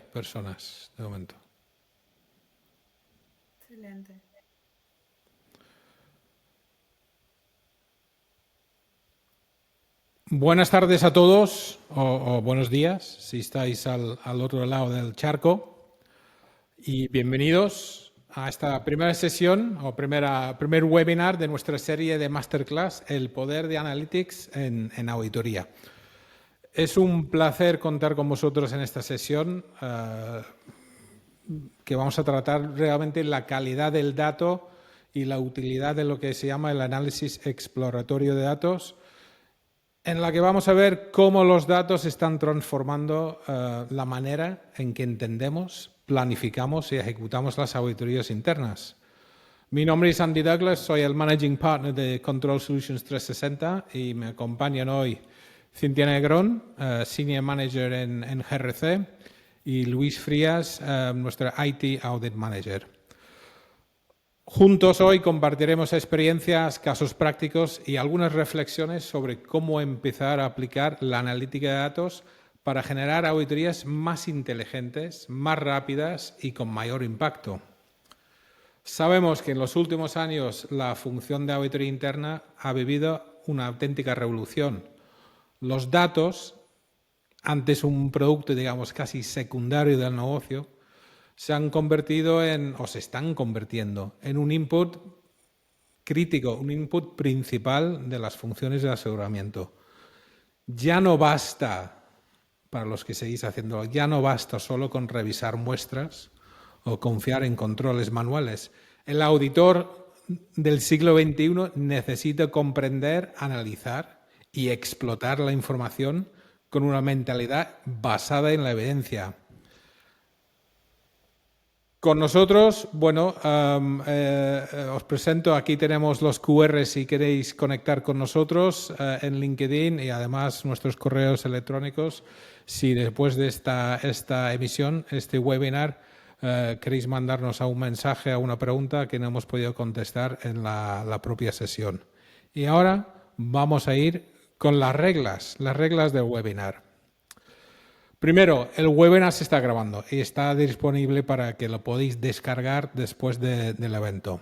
personas de momento. Excelente. Buenas tardes a todos, o buenos días, si estáis al otro lado del charco. Y bienvenidos a esta primera sesión o primer webinar de nuestra serie de Masterclass, El Poder de Analytics en Auditoría. Es un placer contar con vosotros en esta sesión que vamos a tratar realmente la calidad del dato y la utilidad de lo que se llama el análisis exploratorio de datos, en la que vamos a ver cómo los datos están transformando la manera en que entendemos, planificamos y ejecutamos las auditorías internas. Mi nombre es Andy Douglas, soy el Managing Partner de Control Solutions 360 y me acompañan hoy Cintia Negrón, Senior Manager en GRC, y Luis Frías, nuestra IT Audit Manager. Juntos hoy compartiremos experiencias, casos prácticos y algunas reflexiones sobre cómo empezar a aplicar la analítica de datos para generar auditorías más inteligentes, más rápidas y con mayor impacto. Sabemos que en los últimos años la función de auditoría interna ha vivido una auténtica revolución. Los datos, antes un producto, digamos, casi secundario del negocio, se han convertido o se están convirtiendo en un input crítico, un input principal de las funciones de aseguramiento. Ya no basta, para los que seguís haciéndolo, ya no basta solo con revisar muestras o confiar en controles manuales. El auditor del siglo XXI necesita comprender, analizar y explotar la información con una mentalidad basada en la evidencia. Con nosotros, bueno, os presento, aquí tenemos los QR si queréis conectar con nosotros en LinkedIn y además nuestros correos electrónicos. Si después de esta emisión, este webinar, queréis mandarnos a un mensaje, a una pregunta que no hemos podido contestar en la propia sesión. Y ahora vamos a ir con las reglas del webinar. Primero, el webinar se está grabando y está disponible para que lo podáis descargar después del evento.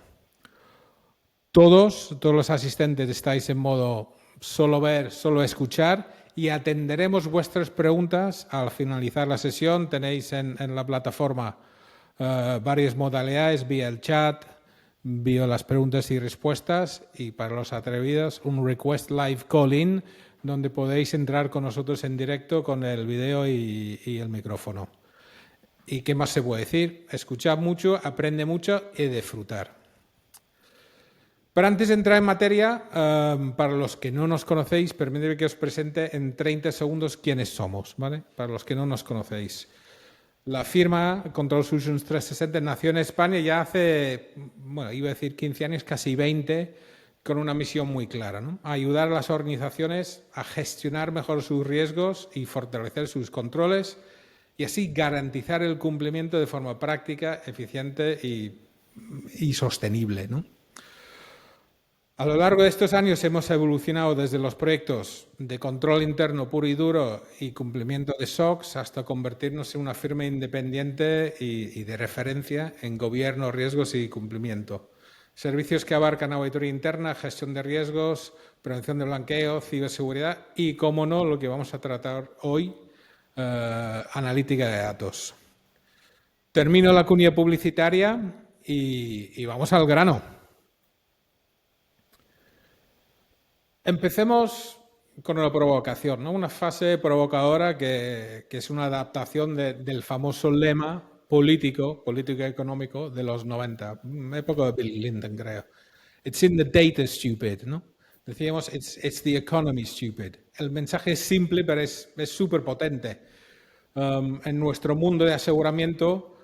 Todos los asistentes estáis en modo solo ver, solo escuchar y atenderemos vuestras preguntas al finalizar la sesión. Tenéis en la plataforma varias modalidades, vía el chat, vía las preguntas y respuestas y para los atrevidos un request live call-in donde podéis entrar con nosotros en directo con el video y el micrófono. ¿Y qué más se puede decir? Escuchad mucho, aprende mucho y disfrutar. Pero antes de entrar en materia, para los que no nos conocéis, permitidme que os presente en 30 segundos quiénes somos, ¿vale? Para los que no nos conocéis. La firma Control Solutions 360 nació en España ya hace, bueno, iba a decir 15 años, casi 20, con una misión muy clara, ¿no? Ayudar a las organizaciones a gestionar mejor sus riesgos y fortalecer sus controles y así garantizar el cumplimiento de forma práctica, eficiente y sostenible, ¿no? A lo largo de estos años hemos evolucionado desde los proyectos de control interno puro y duro y cumplimiento de SOX hasta convertirnos en una firma independiente y de referencia en gobierno, riesgos y cumplimiento. Servicios que abarcan auditoría interna, gestión de riesgos, prevención de blanqueo, ciberseguridad y, como no, lo que vamos a tratar hoy, analítica de datos. Termino la cuña publicitaria y vamos al grano. Empecemos con una provocación, ¿no? Una fase provocadora que es una adaptación del famoso lema político económico de los 90, época de Bill Clinton, creo. It's in the data, stupid, ¿no? Decíamos, it's the economy, stupid. El mensaje es simple, pero es súper potente. En nuestro mundo de aseguramiento,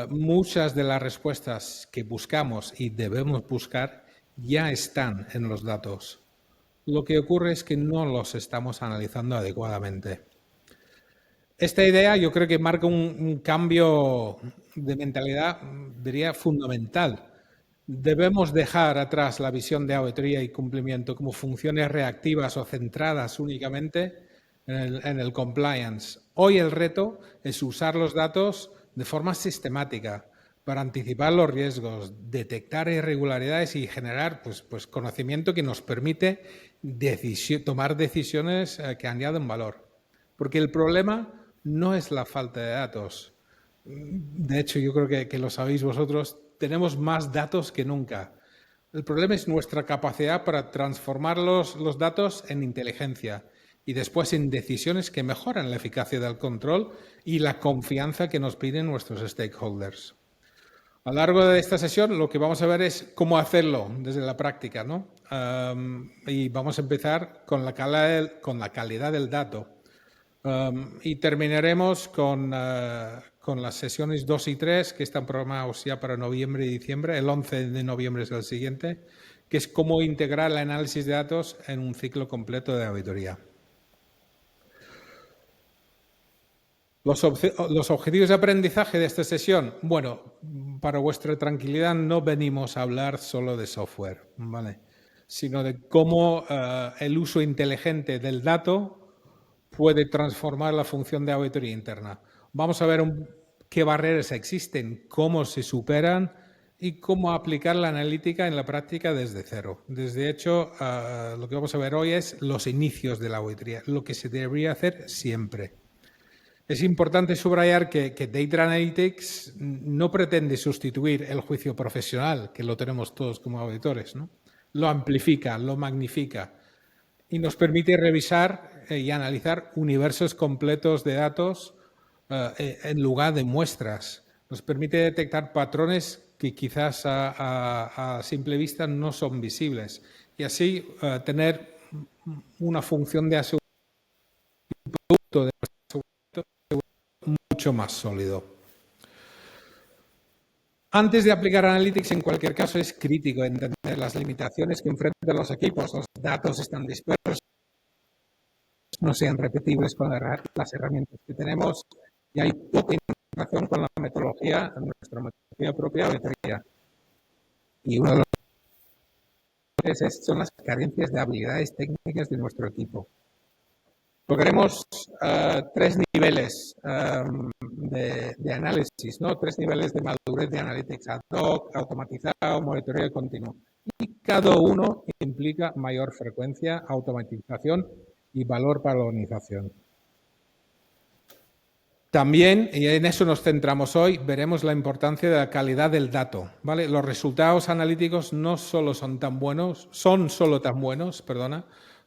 muchas de las respuestas que buscamos y debemos buscar ya están en los datos. Lo que ocurre es que no los estamos analizando adecuadamente. Esta idea yo creo que marca un cambio de mentalidad, diría, fundamental. Debemos dejar atrás la visión de auditoría y cumplimiento como funciones reactivas o centradas únicamente en el compliance. Hoy el reto es usar los datos de forma sistemática para anticipar los riesgos, detectar irregularidades y generar pues conocimiento que nos permite tomar decisiones que añaden valor. Porque el problema no es la falta de datos. De hecho, yo creo que lo sabéis vosotros, tenemos más datos que nunca. El problema es nuestra capacidad para transformar los datos en inteligencia y después en decisiones que mejoran la eficacia del control y la confianza que nos piden nuestros stakeholders. A lo largo de esta sesión lo que vamos a ver es cómo hacerlo desde la práctica, ¿no? Y vamos a empezar con la calidad del dato. Y terminaremos con las sesiones 2 y 3, que están programados ya para noviembre y diciembre. El 11 de noviembre es el siguiente, que es cómo integrar el análisis de datos en un ciclo completo de auditoría. Los objetivos de aprendizaje de esta sesión, bueno, para vuestra tranquilidad no venimos a hablar solo de software, ¿vale? Sino de cómo el uso inteligente del dato puede transformar la función de auditoría interna. Vamos a ver qué barreras existen, cómo se superan y cómo aplicar la analítica en la práctica desde cero. Desde hecho, lo que vamos a ver hoy es los inicios de la auditoría, lo que se debería hacer siempre. Es importante subrayar que Data Analytics no pretende sustituir el juicio profesional, que lo tenemos todos como auditores, ¿no? Lo amplifica, lo magnifica y nos permite revisar y analizar universos completos de datos en lugar de muestras. Nos permite detectar patrones que quizás a simple vista no son visibles y así tener una función de aseguramiento de mucho más sólido. Antes de aplicar Analytics, en cualquier caso, es crítico entender las limitaciones que enfrentan los equipos. Los datos están dispersos, no sean repetibles con las herramientas que tenemos y hay poca integración con la metodología, nuestra metodología propia de auditoría. Y uno de los son las carencias de habilidades técnicas de nuestro equipo. Tocaremos tres niveles de análisis, ¿no? Tres niveles de madurez de Analytics: ad hoc, automatizado, monitoreo continuo. Y cada uno implica mayor frecuencia, automatización y valor para la organización. También, y en eso nos centramos hoy, veremos la importancia de la calidad del dato, ¿vale? Los resultados analíticos no solo son tan buenos,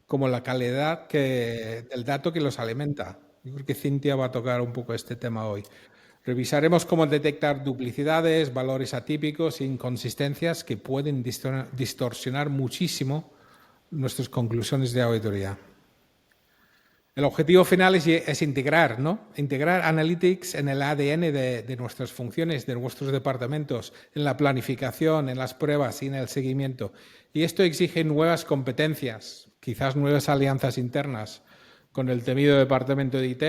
como la calidad del dato que los alimenta. Yo creo que Cintia va a tocar un poco este tema hoy. Revisaremos cómo detectar duplicidades, valores atípicos e inconsistencias que pueden distorsionar muchísimo nuestras conclusiones de auditoría. El objetivo final es integrar, ¿no? Integrar Analytics en el ADN de nuestras funciones, de nuestros departamentos, en la planificación, en las pruebas y en el seguimiento. Y esto exige nuevas competencias, quizás nuevas alianzas internas con el temido departamento de IT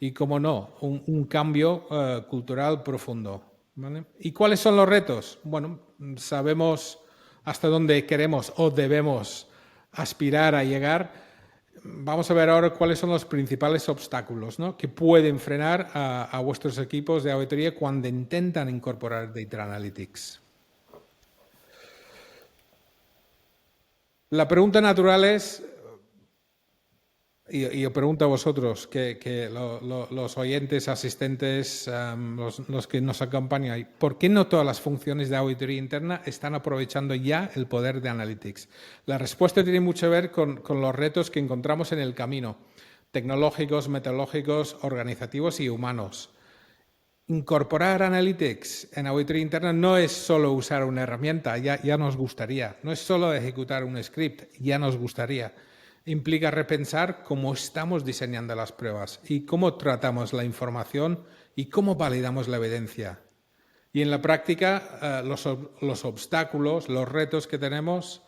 y, como no, un cambio cultural profundo, ¿vale? ¿Y cuáles son los retos? Bueno, sabemos hasta dónde queremos o debemos aspirar a llegar. Vamos a ver ahora cuáles son los principales obstáculos, ¿no?, que pueden frenar a vuestros equipos de auditoría cuando intentan incorporar Data Analytics. La pregunta natural es, y os pregunto a vosotros, que los oyentes, asistentes, los que nos acompañan, ¿por qué no todas las funciones de auditoría interna están aprovechando ya el poder de Analytics? La respuesta tiene mucho que ver con los retos que encontramos en el camino, tecnológicos, metodológicos, organizativos y humanos. Incorporar Analytics en auditoría interna no es solo usar una herramienta, ya nos gustaría. No es solo ejecutar un script, ya nos gustaría. Implica repensar cómo estamos diseñando las pruebas y cómo tratamos la información y cómo validamos la evidencia. Y en la práctica, los obstáculos, los retos que tenemos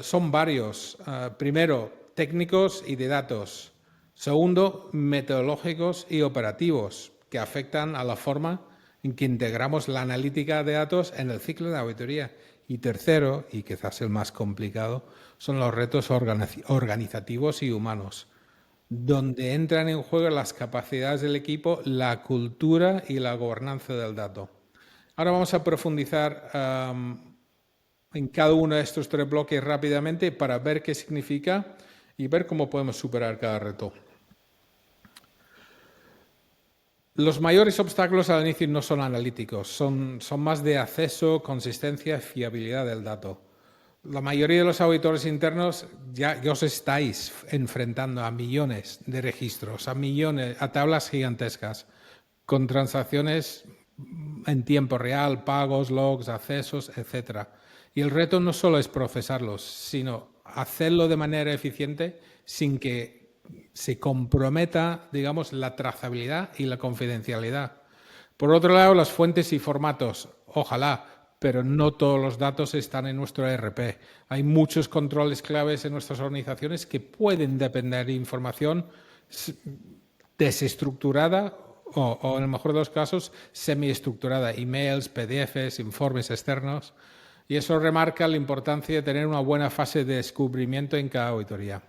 son varios. Primero, técnicos y de datos. Segundo, metodológicos y operativos, que afectan a la forma en que integramos la analítica de datos en el ciclo de auditoría. Y tercero, y quizás el más complicado, son los retos organizativos y humanos. donde entran en juego las capacidades del equipo, la cultura y la gobernanza del dato. Ahora vamos a profundizar en cada uno de estos 3 bloques rápidamente para ver qué significa y ver cómo podemos superar cada reto. Los mayores obstáculos al inicio no son analíticos, son más de acceso, consistencia y fiabilidad del dato. La mayoría de los auditores internos ya os estáis enfrentando a millones de registros, a tablas gigantescas, con transacciones en tiempo real, pagos, logs, accesos, etc. Y el reto no solo es procesarlos, sino hacerlo de manera eficiente sin que se comprometa, digamos, la trazabilidad y la confidencialidad. Por otro lado, las fuentes y formatos, ojalá, pero no todos los datos están en nuestro ERP. Hay muchos controles claves en nuestras organizaciones que pueden depender de información desestructurada o en el mejor de los casos, semiestructurada, emails, PDFs, informes externos. Y eso remarca la importancia de tener una buena fase de descubrimiento en cada auditoría.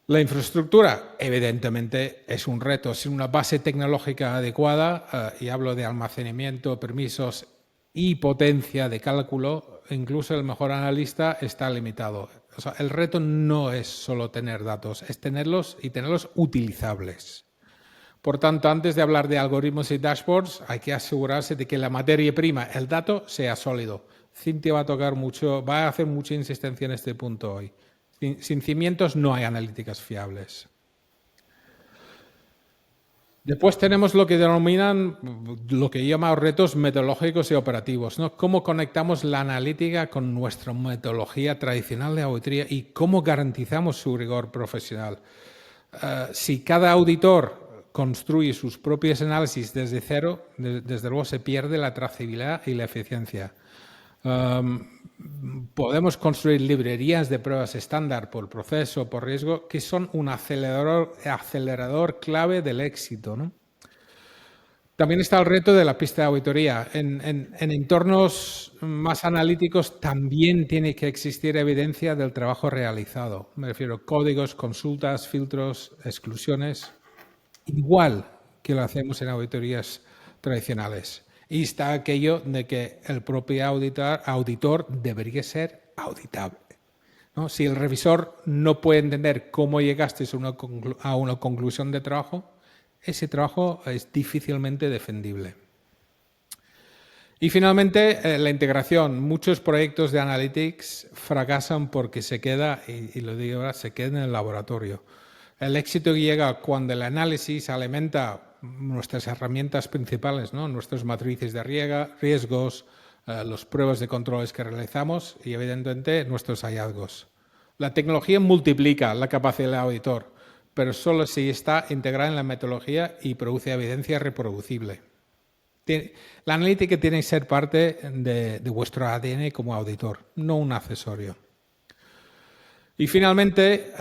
La infraestructura, evidentemente, es un reto. Sin una base tecnológica adecuada, y hablo de almacenamiento, permisos y potencia de cálculo, incluso el mejor analista está limitado. O sea, el reto no es solo tener datos, es tenerlos y tenerlos utilizables. Por tanto, antes de hablar de algoritmos y dashboards, hay que asegurarse de que la materia prima, el dato, sea sólido. Cintia va a hacer mucha insistencia en este punto hoy. Sin cimientos no hay analíticas fiables. Después tenemos lo que denominan, lo que llaman retos metodológicos y operativos, ¿no? Cómo conectamos la analítica con nuestra metodología tradicional de auditoría y cómo garantizamos su rigor profesional. Si cada auditor construye sus propios análisis desde cero, desde luego se pierde la trazabilidad y la eficiencia. Podemos construir librerías de pruebas estándar por proceso, por riesgo, que son un acelerador clave del éxito, ¿no? También está el reto de la pista de auditoría. En entornos más analíticos también tiene que existir evidencia del trabajo realizado. Me refiero a códigos, consultas, filtros, exclusiones, igual que lo hacemos en auditorías tradicionales. Y está aquello de que el propio auditor debería ser auditable, ¿no? Si el revisor no puede entender cómo llegaste a una conclusión de trabajo, ese trabajo es difícilmente defendible. Y finalmente, la integración. Muchos proyectos de Analytics fracasan porque se queda, y lo digo ahora, se queda en el laboratorio. El éxito llega cuando el análisis alimenta nuestras herramientas principales, ¿no? Nuestras matrices de riesgos, las pruebas de controles que realizamos y, evidentemente, nuestros hallazgos. La tecnología multiplica la capacidad del auditor, pero solo si está integrada en la metodología y produce evidencia reproducible. La analítica tiene que ser parte de vuestro ADN como auditor, no un accesorio. Y finalmente,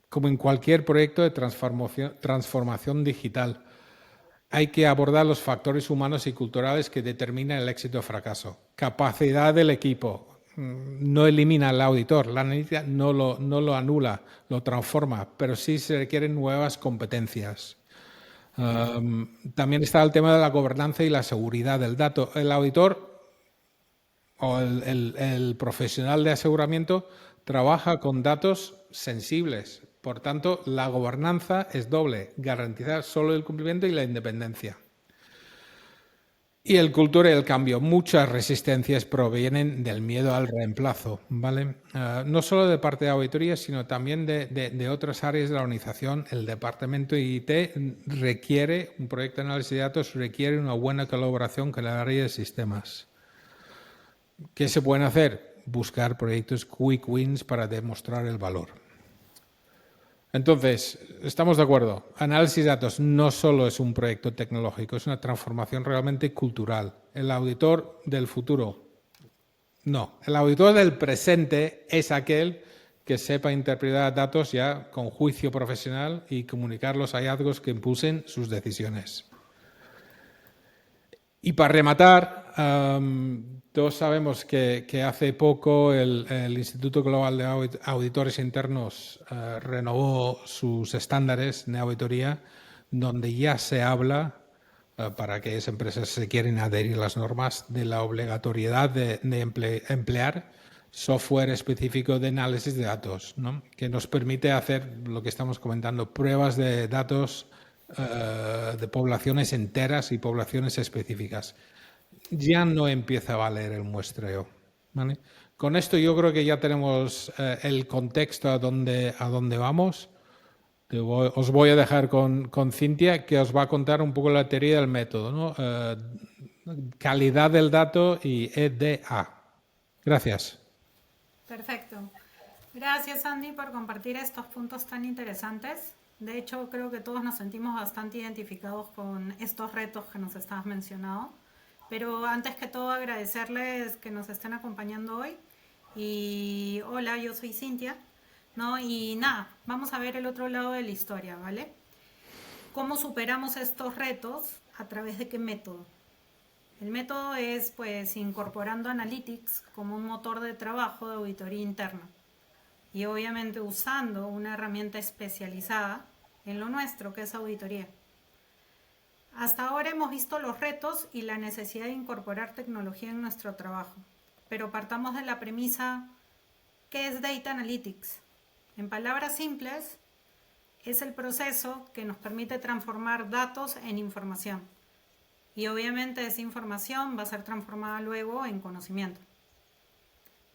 como en cualquier proyecto de transformación digital, hay que abordar los factores humanos y culturales que determinan el éxito o fracaso. Capacidad del equipo. No elimina al auditor, la analítica no lo anula, lo transforma, pero sí se requieren nuevas competencias. También está el tema de la gobernanza y la seguridad del dato. El auditor o el profesional de aseguramiento trabaja con datos sensibles. Por tanto, la gobernanza es doble, garantizar solo el cumplimiento y la independencia. Y el cultura y el cambio. Muchas resistencias provienen del miedo al reemplazo, ¿vale? No solo de parte de auditoría, sino también de otras áreas de la organización. El departamento de IT requiere, un proyecto de análisis de datos requiere una buena colaboración con el área de sistemas. ¿Qué se pueden hacer? Buscar proyectos quick wins para demostrar el valor. Entonces, estamos de acuerdo. Análisis de datos no solo es un proyecto tecnológico, es una transformación realmente cultural. El auditor del futuro, no. El auditor del presente es aquel que sepa interpretar datos ya con juicio profesional y comunicar los hallazgos que impulsen sus decisiones. Y para rematar, todos sabemos que hace poco el Instituto Global de Auditores Internos renovó sus estándares de auditoría, donde ya se habla, para aquellas empresas que se quieren adherir a las normas, de la obligatoriedad de emplear software específico de análisis de datos, ¿no? Que nos permite hacer lo que estamos comentando, pruebas de datos de poblaciones enteras y poblaciones específicas. Ya no empieza a valer el muestreo. ¿Vale? Con esto yo creo que ya tenemos el contexto a dónde vamos. Os voy a dejar con Cintia, que os va a contar un poco la teoría del método, ¿no? Calidad del dato y EDA. Gracias. Perfecto. Gracias, Andy, por compartir estos puntos tan interesantes. De hecho, creo que todos nos sentimos bastante identificados con estos retos que nos estabas mencionando. Pero antes que todo, agradecerles que nos estén acompañando hoy. Y hola, yo soy Cintia, ¿no? Y nada, vamos a ver el otro lado de la historia, ¿vale? ¿Cómo superamos estos retos? ¿A través de qué método? El método es pues incorporando Analytics como un motor de trabajo de auditoría interna y obviamente usando una herramienta especializada en lo nuestro que es auditoría. Hasta ahora hemos visto los retos y la necesidad de incorporar tecnología en nuestro trabajo, pero partamos de la premisa, ¿qué es Data Analytics? En palabras simples, es el proceso que nos permite transformar datos en información. Y obviamente esa información va a ser transformada luego en conocimiento.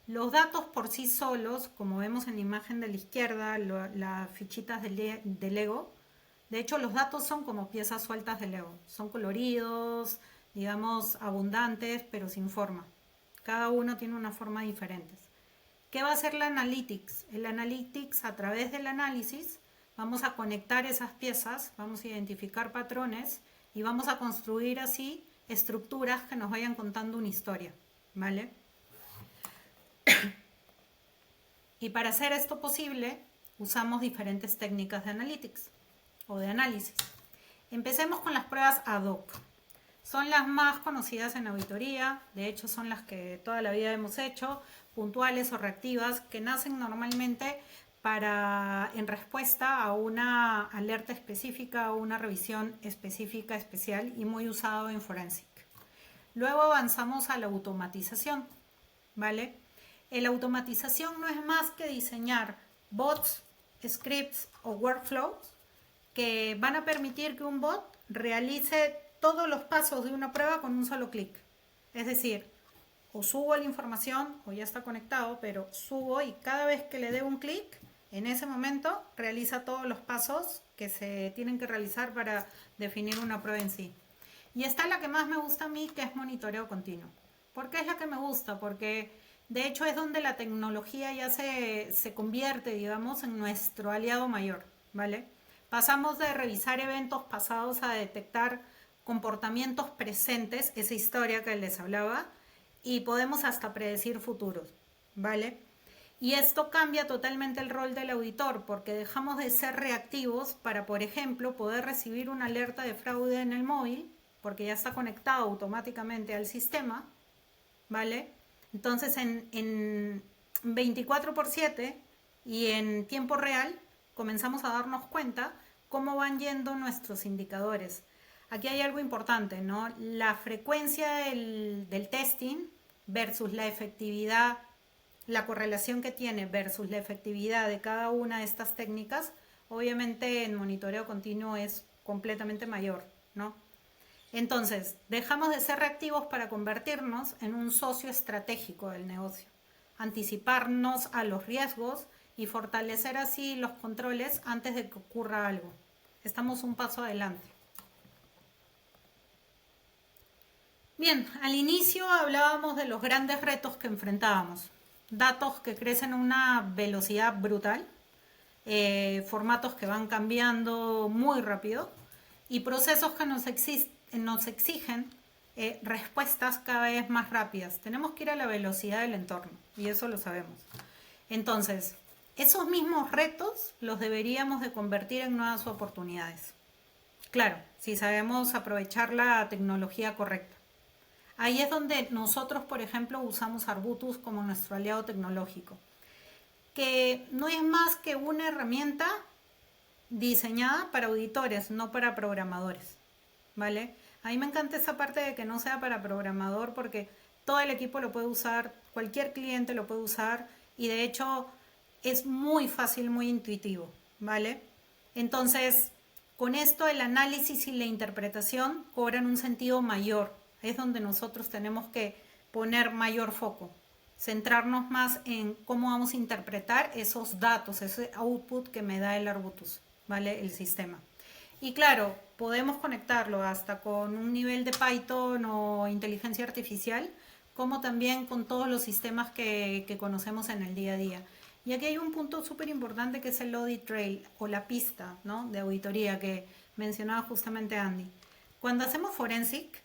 Los datos por sí solos, como vemos en la imagen de la izquierda, las fichitas de Lego, de hecho los datos son como piezas sueltas de Lego. Son coloridos, digamos, abundantes, pero sin forma. Cada uno tiene una forma diferente. ¿Qué va a hacer la Analytics? El Analytics, a través del análisis, vamos a conectar esas piezas, vamos a identificar patrones y vamos a construir así estructuras que nos vayan contando una historia, ¿vale? Y para hacer esto posible, usamos diferentes técnicas de analytics o de análisis. Empecemos con las pruebas ad hoc. Son las más conocidas en auditoría, de hecho son las que toda la vida hemos hecho, puntuales o reactivas, que nacen normalmente en respuesta a una alerta específica o una revisión específica, especial y muy usado en Forensic. Luego avanzamos a la automatización, ¿vale? La automatización no es más que diseñar bots, scripts o workflows que van a permitir que un bot realice todos los pasos de una prueba con un solo clic. Es decir, o subo la información o ya está conectado, pero subo y cada vez que le dé un clic, en ese momento realiza todos los pasos que se tienen que realizar para definir una prueba en sí. Y esta es la que más me gusta a mí, que es monitoreo continuo. ¿Por qué es la que me gusta? Porque de hecho es donde la tecnología ya se convierte, digamos, en nuestro aliado mayor, ¿vale? Pasamos de revisar eventos pasados a detectar comportamientos presentes, esa historia que les hablaba, y podemos hasta predecir futuros, ¿vale? Y esto cambia totalmente el rol del auditor porque dejamos de ser reactivos para, por ejemplo, poder recibir una alerta de fraude en el móvil, porque ya está conectado automáticamente al sistema, ¿vale? Entonces en 24/7 y en tiempo real comenzamos a darnos cuenta cómo van yendo nuestros indicadores. Aquí hay algo importante, ¿no? La frecuencia del testing versus la efectividad, la correlación que tiene versus la efectividad de cada una de estas técnicas, obviamente en monitoreo continuo es completamente mayor, ¿no? Entonces, dejamos de ser reactivos para convertirnos en un socio estratégico del negocio, anticiparnos a los riesgos y fortalecer así los controles antes de que ocurra algo. Estamos un paso adelante. Bien, al inicio hablábamos de los grandes retos que enfrentábamos. Datos que crecen a una velocidad brutal, formatos que van cambiando muy rápido y procesos que nos exigen respuestas cada vez más rápidas. Tenemos que ir a la velocidad del entorno y eso lo sabemos. Entonces, esos mismos retos los deberíamos de convertir en nuevas oportunidades. Claro, si sabemos aprovechar la tecnología correcta. Ahí es donde nosotros, por ejemplo, usamos Arbutus como nuestro aliado tecnológico, que no es más que una herramienta diseñada para auditores, no para programadores, ¿vale? A mí me encanta esa parte de que no sea para programador porque todo el equipo lo puede usar, cualquier cliente lo puede usar y de hecho es muy fácil, muy intuitivo, ¿vale? Entonces, con esto el análisis y la interpretación cobran un sentido mayor. Es donde nosotros tenemos que poner mayor foco, centrarnos más en cómo vamos a interpretar esos datos, ese output que me da el Arbutus, ¿vale? El sistema. Y claro, podemos conectarlo hasta con un nivel de Python o inteligencia artificial, como también con todos los sistemas que conocemos en el día a día. Y aquí hay un punto súper importante que es el audit trail o la pista, ¿no?, de auditoría que mencionaba justamente Andy. Cuando hacemos forensic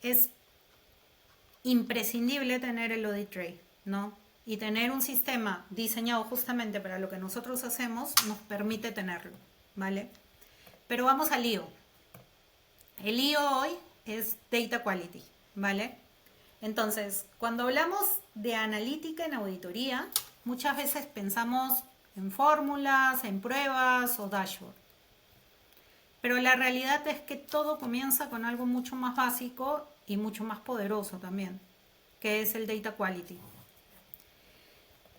es imprescindible tener el audit trail, ¿no? Y tener un sistema diseñado justamente para lo que nosotros hacemos nos permite tenerlo, ¿vale? Pero vamos al lío. El lío hoy es data quality, ¿vale? Entonces, cuando hablamos de analítica en auditoría, muchas veces pensamos en fórmulas, en pruebas o dashboard. Pero la realidad es que todo comienza con algo mucho más básico y mucho más poderoso también, que es el data quality.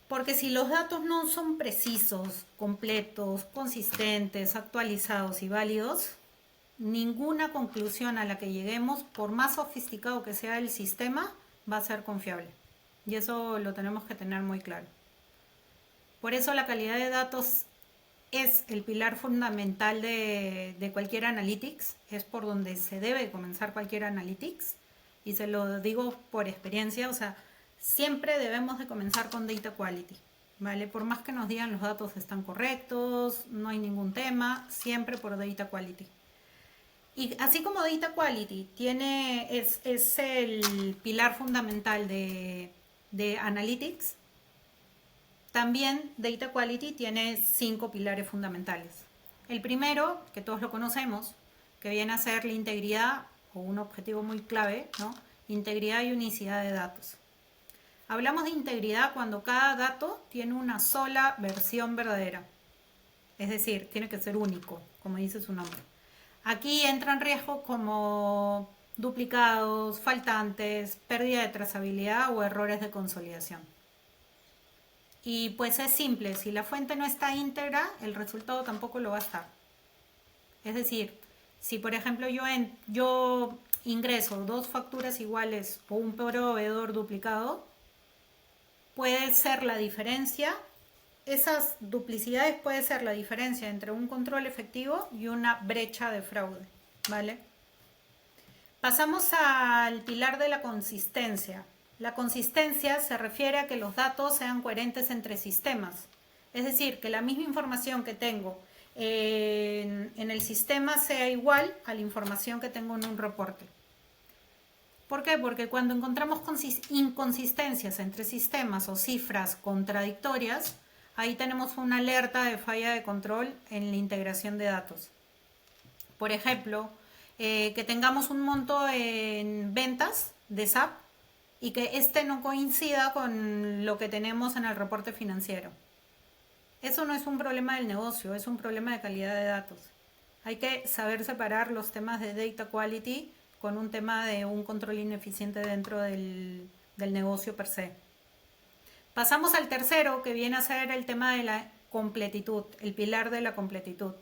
Porque si los datos no son precisos, completos, consistentes, actualizados y válidos, ninguna conclusión a la que lleguemos, por más sofisticado que sea el sistema, va a ser confiable. Y eso lo tenemos que tener muy claro. Por eso la calidad de datos es el pilar fundamental de cualquier analytics, es por donde se debe comenzar cualquier analytics, y se lo digo por experiencia, o sea, siempre debemos de comenzar con data quality, ¿vale? Por más que nos digan los datos están correctos, no hay ningún tema, siempre por data quality. Y así como data quality es el pilar fundamental de analytics, también data quality tiene 5 pilares fundamentales. El primero, que todos lo conocemos, que viene a ser la integridad, o un objetivo muy clave, ¿no? Integridad y unicidad de datos. Hablamos de integridad cuando cada dato tiene una sola versión verdadera. Es decir, tiene que ser único, como dice su nombre. Aquí entran riesgos como duplicados, faltantes, pérdida de trazabilidad o errores de consolidación. Y pues es simple, si la fuente no está íntegra, el resultado tampoco lo va a estar. Es decir, si por ejemplo yo ingreso 2 facturas iguales o un proveedor duplicado, puede ser la diferencia, esas duplicidades puede ser la diferencia entre un control efectivo y una brecha de fraude, ¿vale? Pasamos al pilar de la consistencia. La consistencia se refiere a que los datos sean coherentes entre sistemas. Es decir, que la misma información que tengo en el sistema sea igual a la información que tengo en un reporte. ¿Por qué? Porque cuando encontramos inconsistencias entre sistemas o cifras contradictorias, ahí tenemos una alerta de falla de control en la integración de datos. Por ejemplo, que tengamos un monto en ventas de SAP y que este no coincida con lo que tenemos en el reporte financiero. Eso no es un problema del negocio, es un problema de calidad de datos. Hay que saber separar los temas de data quality con un tema de un control ineficiente dentro del negocio per se. Pasamos al tercero, que viene a ser el tema de la completitud, el pilar de la completitud,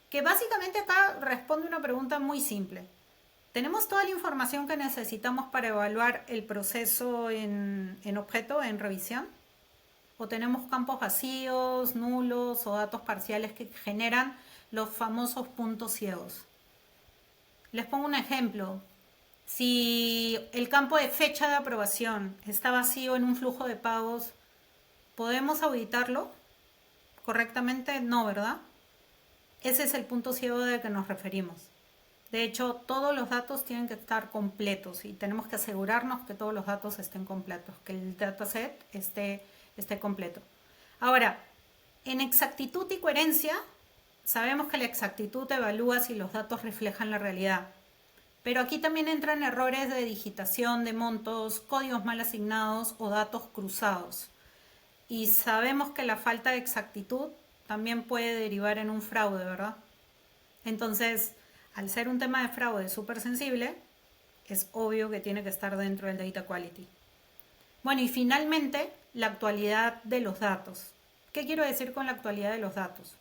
que básicamente acá responde una pregunta muy simple. ¿Tenemos toda la información que necesitamos para evaluar el proceso en objeto, en revisión? ¿O tenemos campos vacíos, nulos o datos parciales que generan los famosos puntos ciegos? Les pongo un ejemplo. Si el campo de fecha de aprobación está vacío en un flujo de pagos, ¿podemos auditarlo correctamente? No, ¿verdad? Ese es el punto ciego del que nos referimos. De hecho, todos los datos tienen que estar completos y tenemos que asegurarnos que todos los datos estén completos, que el dataset esté completo. Ahora, en exactitud y coherencia, sabemos que la exactitud evalúa si los datos reflejan la realidad. Pero aquí también entran errores de digitación de montos, códigos mal asignados o datos cruzados. Y sabemos que la falta de exactitud también puede derivar en un fraude, ¿verdad? Entonces, al ser un tema de fraude súper sensible, es obvio que tiene que estar dentro del data quality. Bueno, y finalmente, la actualidad de los datos. ¿Qué quiero decir con la actualidad de los datos?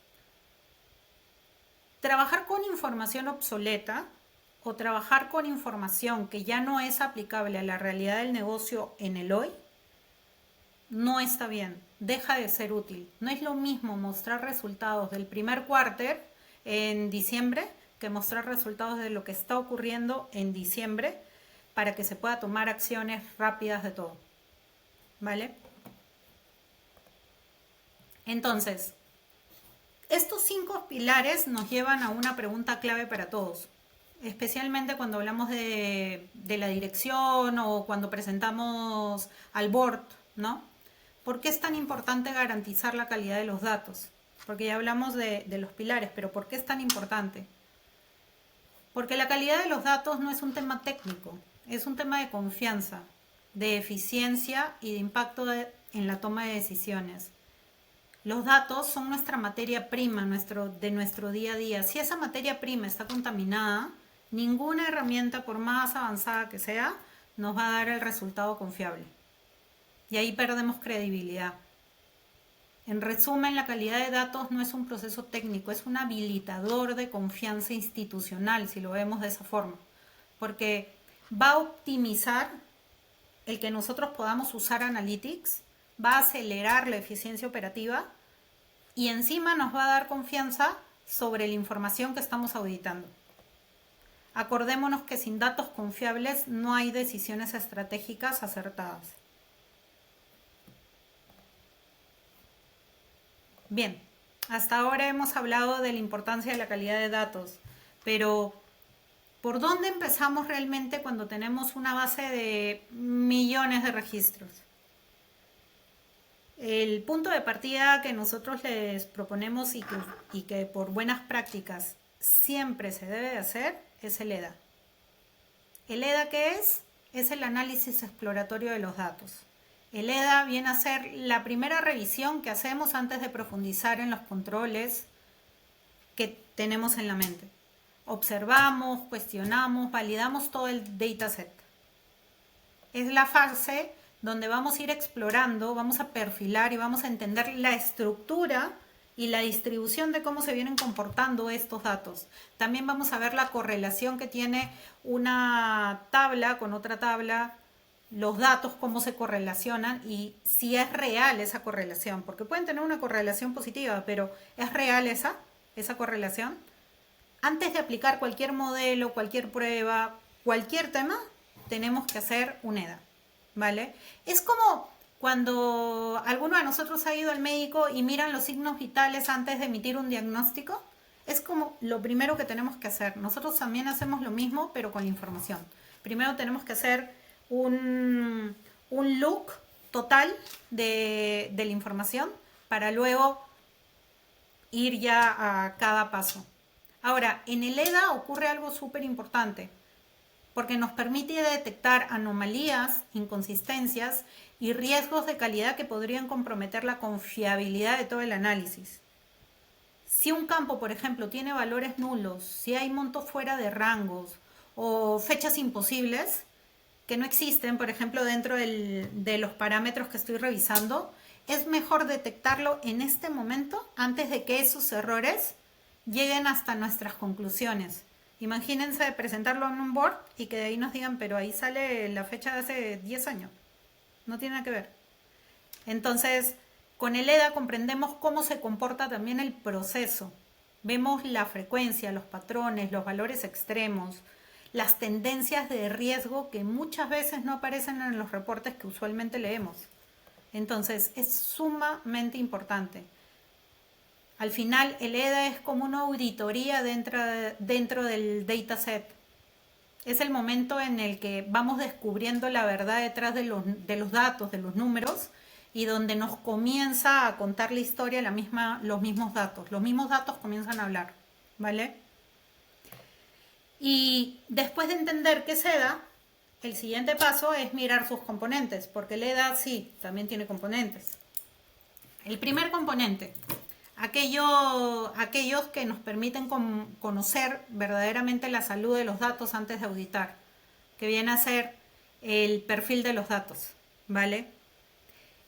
Trabajar con información obsoleta o trabajar con información que ya no es aplicable a la realidad del negocio en el hoy, no está bien, deja de ser útil. No es lo mismo mostrar resultados del primer quarter en diciembre que mostrar resultados de lo que está ocurriendo en diciembre para que se pueda tomar acciones rápidas de todo. ¿Vale? Entonces, estos 5 pilares nos llevan a una pregunta clave para todos, especialmente cuando hablamos de la dirección o cuando presentamos al board, ¿no? ¿Por qué es tan importante garantizar la calidad de los datos? Porque ya hablamos de los pilares, pero ¿por qué es tan importante? Porque la calidad de los datos no es un tema técnico, es un tema de confianza, de eficiencia y de impacto en la toma de decisiones. Los datos son nuestra materia prima de nuestro día a día. Si esa materia prima está contaminada, ninguna herramienta, por más avanzada que sea, nos va a dar el resultado confiable. Y ahí perdemos credibilidad. En resumen, la calidad de datos no es un proceso técnico, es un habilitador de confianza institucional, si lo vemos de esa forma. Porque va a optimizar el que nosotros podamos usar Analytics, va a acelerar la eficiencia operativa y encima nos va a dar confianza sobre la información que estamos auditando. Acordémonos que sin datos confiables no hay decisiones estratégicas acertadas. Bien, hasta ahora hemos hablado de la importancia de la calidad de datos, pero ¿por dónde empezamos realmente cuando tenemos una base de millones de registros? El punto de partida que nosotros les proponemos y que por buenas prácticas siempre se debe de hacer es el EDA. ¿El EDA qué es? Es el análisis exploratorio de los datos. El EDA viene a ser la primera revisión que hacemos antes de profundizar en los controles que tenemos en la mente. Observamos, cuestionamos, validamos todo el dataset. Es la fase donde vamos a ir explorando, vamos a perfilar y vamos a entender la estructura y la distribución de cómo se vienen comportando estos datos. También vamos a ver la correlación que tiene una tabla con otra tabla, los datos, cómo se correlacionan y si es real esa correlación, porque pueden tener una correlación positiva, pero ¿es real esa correlación? Antes de aplicar cualquier modelo, cualquier prueba, cualquier tema, tenemos que hacer un EDA, ¿vale? Es como cuando alguno de nosotros ha ido al médico y miran los signos vitales antes de emitir un diagnóstico, es como lo primero que tenemos que hacer. Nosotros también hacemos lo mismo, pero con la información. Primero tenemos que hacer un look total de la información para luego ir ya a cada paso. Ahora, en el EDA ocurre algo súper importante porque nos permite detectar anomalías, inconsistencias y riesgos de calidad que podrían comprometer la confiabilidad de todo el análisis. Si un campo, por ejemplo, tiene valores nulos, si hay montos fuera de rangos o fechas imposibles que no existen, por ejemplo, dentro de los parámetros que estoy revisando, es mejor detectarlo en este momento antes de que esos errores lleguen hasta nuestras conclusiones. Imagínense presentarlo en un board y que de ahí nos digan, pero ahí sale la fecha de hace 10 años. No tiene nada que ver. Entonces, con el EDA comprendemos cómo se comporta también el proceso. Vemos la frecuencia, los patrones, los valores extremos, las tendencias de riesgo que muchas veces no aparecen en los reportes que usualmente leemos. Entonces, es sumamente importante. Al final, el EDA es como una auditoría dentro del dataset. Es el momento en el que vamos descubriendo la verdad detrás de los datos, de los números, y donde nos comienza a contar la historia los mismos datos. Los mismos datos comienzan a hablar, ¿vale? Y después de entender qué es EDA, el siguiente paso es mirar sus componentes, porque el EDA sí, también tiene componentes. El primer componente, aquellos que nos permiten conocer verdaderamente la salud de los datos antes de auditar, que viene a ser el perfil de los datos, ¿vale?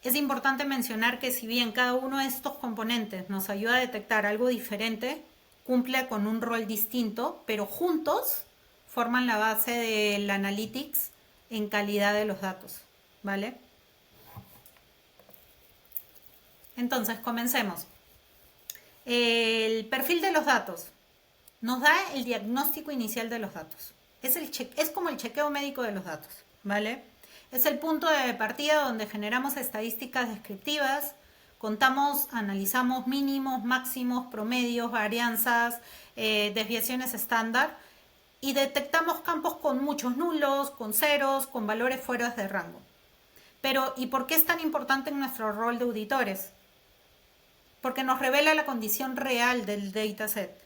Es importante mencionar que si bien cada uno de estos componentes nos ayuda a detectar algo diferente, cumple con un rol distinto, pero juntos forman la base del analytics en calidad de los datos, ¿vale? Entonces, comencemos. El perfil de los datos nos da el diagnóstico inicial de los datos. Es como el chequeo médico de los datos, ¿vale? Es el punto de partida donde generamos estadísticas descriptivas, analizamos mínimos, máximos, promedios, varianzas, desviaciones estándar y detectamos campos con muchos nulos, con ceros, con valores fuera de rango. Pero, ¿y por qué es tan importante en nuestro rol de auditores? Porque nos revela la condición real del dataset.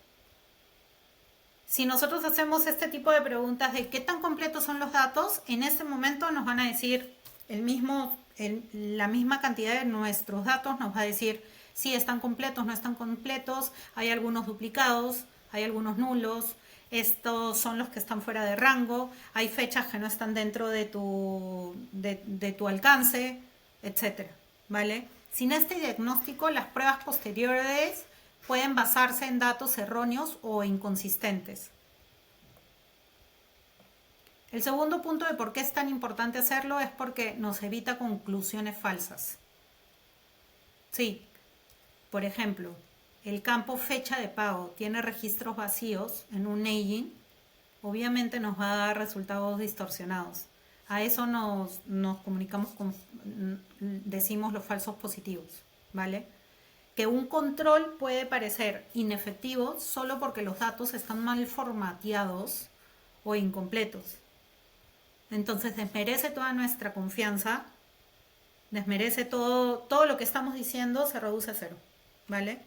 Si nosotros hacemos este tipo de preguntas de qué tan completos son los datos, en este momento nos van a decir la misma cantidad de nuestros datos, nos va a decir si están completos, no están completos, hay algunos duplicados, hay algunos nulos, estos son los que están fuera de rango, hay fechas que no están dentro de tu alcance, etcétera, ¿vale? Sin este diagnóstico, las pruebas posteriores pueden basarse en datos erróneos o inconsistentes. El segundo punto de por qué es tan importante hacerlo es porque nos evita conclusiones falsas. Sí, por ejemplo, el campo fecha de pago tiene registros vacíos en un aging, obviamente nos va a dar resultados distorsionados. A eso nos comunicamos decimos los falsos positivos, ¿vale? Que un control puede parecer inefectivo solo porque los datos están mal formateados o incompletos. Entonces desmerece toda nuestra confianza, desmerece todo lo que estamos diciendo, se reduce a cero, ¿vale?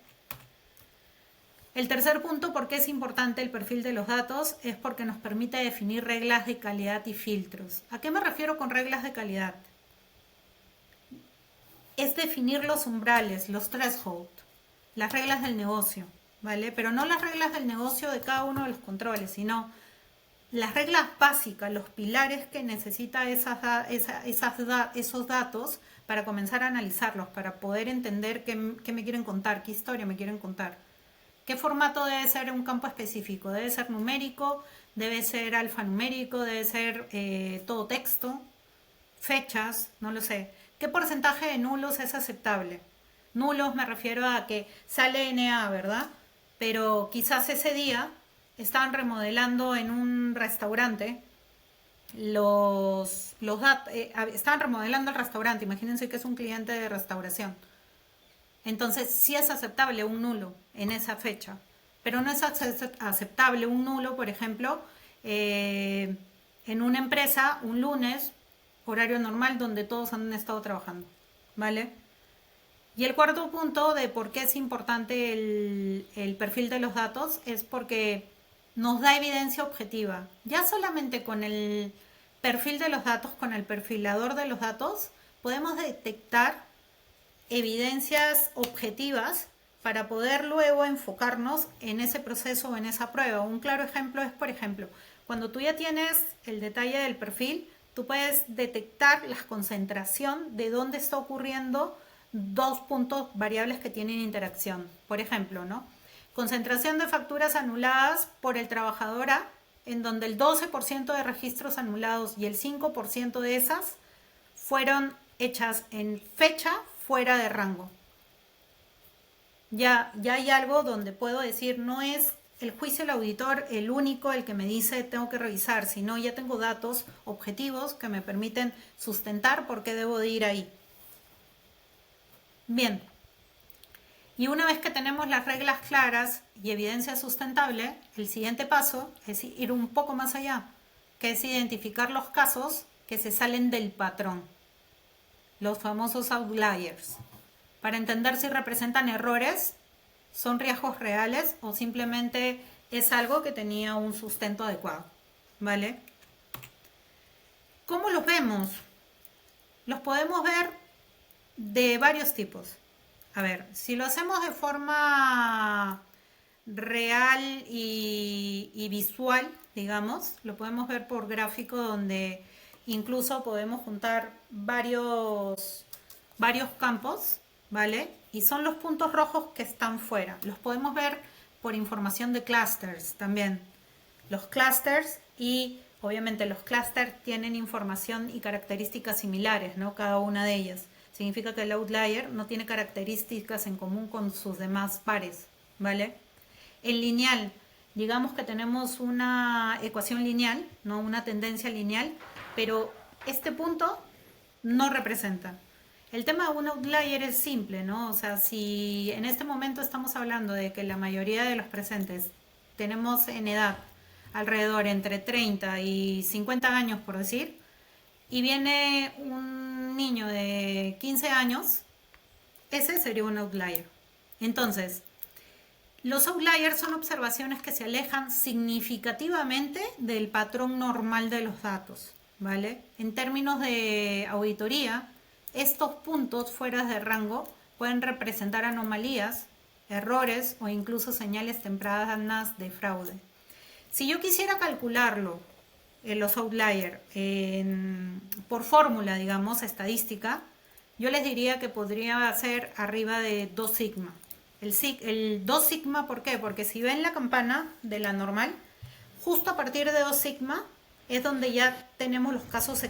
El tercer punto, por qué es importante el perfil de los datos, es porque nos permite definir reglas de calidad y filtros. ¿A qué me refiero con reglas de calidad? Es definir los umbrales, los thresholds, las reglas del negocio, ¿vale? Pero no las reglas del negocio de cada uno de los controles, sino las reglas básicas, los pilares que necesita esos datos para comenzar a analizarlos, para poder entender qué me quieren contar, qué historia me quieren contar. ¿Qué formato debe ser un campo específico? ¿Debe ser numérico? ¿Debe ser alfanumérico? ¿Debe ser todo texto? ¿Fechas? No lo sé. ¿Qué porcentaje de nulos es aceptable? Nulos me refiero a que sale NA, ¿verdad? Pero quizás ese día estaban remodelando en un restaurante estaban remodelando el restaurante, imagínense que es un cliente de restauración. Entonces sí es aceptable un nulo en esa fecha, pero no es aceptable un nulo, por ejemplo, en una empresa un lunes, horario normal donde todos han estado trabajando, ¿vale? Y el cuarto punto de por qué es importante el perfil de los datos es porque nos da evidencia objetiva. Ya solamente con el perfil de los datos, con el perfilador de los datos, podemos detectar evidencias objetivas para poder luego enfocarnos en ese proceso o en esa prueba. Un claro ejemplo es, por ejemplo, cuando tú ya tienes el detalle del perfil, tú puedes detectar la concentración de dónde está ocurriendo dos puntos variables que tienen interacción. Por ejemplo, ¿no? Concentración de facturas anuladas por el trabajador A, en donde el 12% de registros anulados y el 5% de esas fueron hechas en fecha fuera de rango. Ya hay algo donde puedo decir, no es el juicio del auditor el único el que me dice tengo que revisar, sino ya tengo datos objetivos que me permiten sustentar por qué debo de ir ahí. Bien, y una vez que tenemos las reglas claras y evidencia sustentable, el siguiente paso es ir un poco más allá, que es identificar los casos que se salen del patrón, los famosos outliers, para entender si representan errores, son riesgos reales o simplemente es algo que tenía un sustento adecuado, ¿vale? ¿Cómo los vemos? Los podemos ver de varios tipos. A ver, si lo hacemos de forma real y visual, digamos, lo podemos ver por gráfico donde incluso podemos juntar varios campos, ¿vale? Y son los puntos rojos que están fuera. Los podemos ver por información de clusters también. Los clusters y obviamente los clusters tienen información y características similares, ¿no? Cada una de ellas. Significa que el outlier no tiene características en común con sus demás pares, ¿vale? En lineal, digamos que tenemos una ecuación lineal, ¿no? Una tendencia lineal, pero este punto no representa. El tema de un outlier es simple, ¿no? O sea, si en este momento estamos hablando de que la mayoría de los presentes tenemos en edad alrededor entre 30 y 50 años, por decir, y viene un niño de 15 años, ese sería un outlier. Entonces, los outliers son observaciones que se alejan significativamente del patrón normal de los datos, ¿vale? En términos de auditoría, estos puntos fuera de rango pueden representar anomalías, errores o incluso señales tempranas de fraude. Si yo quisiera calcularlo, los outliers, por fórmula, digamos, estadística, yo les diría que podría ser arriba de 2 sigma. El 2 sigma, ¿por qué? Porque si ven la campana de la normal, justo a partir de 2 sigma es donde ya tenemos los casos,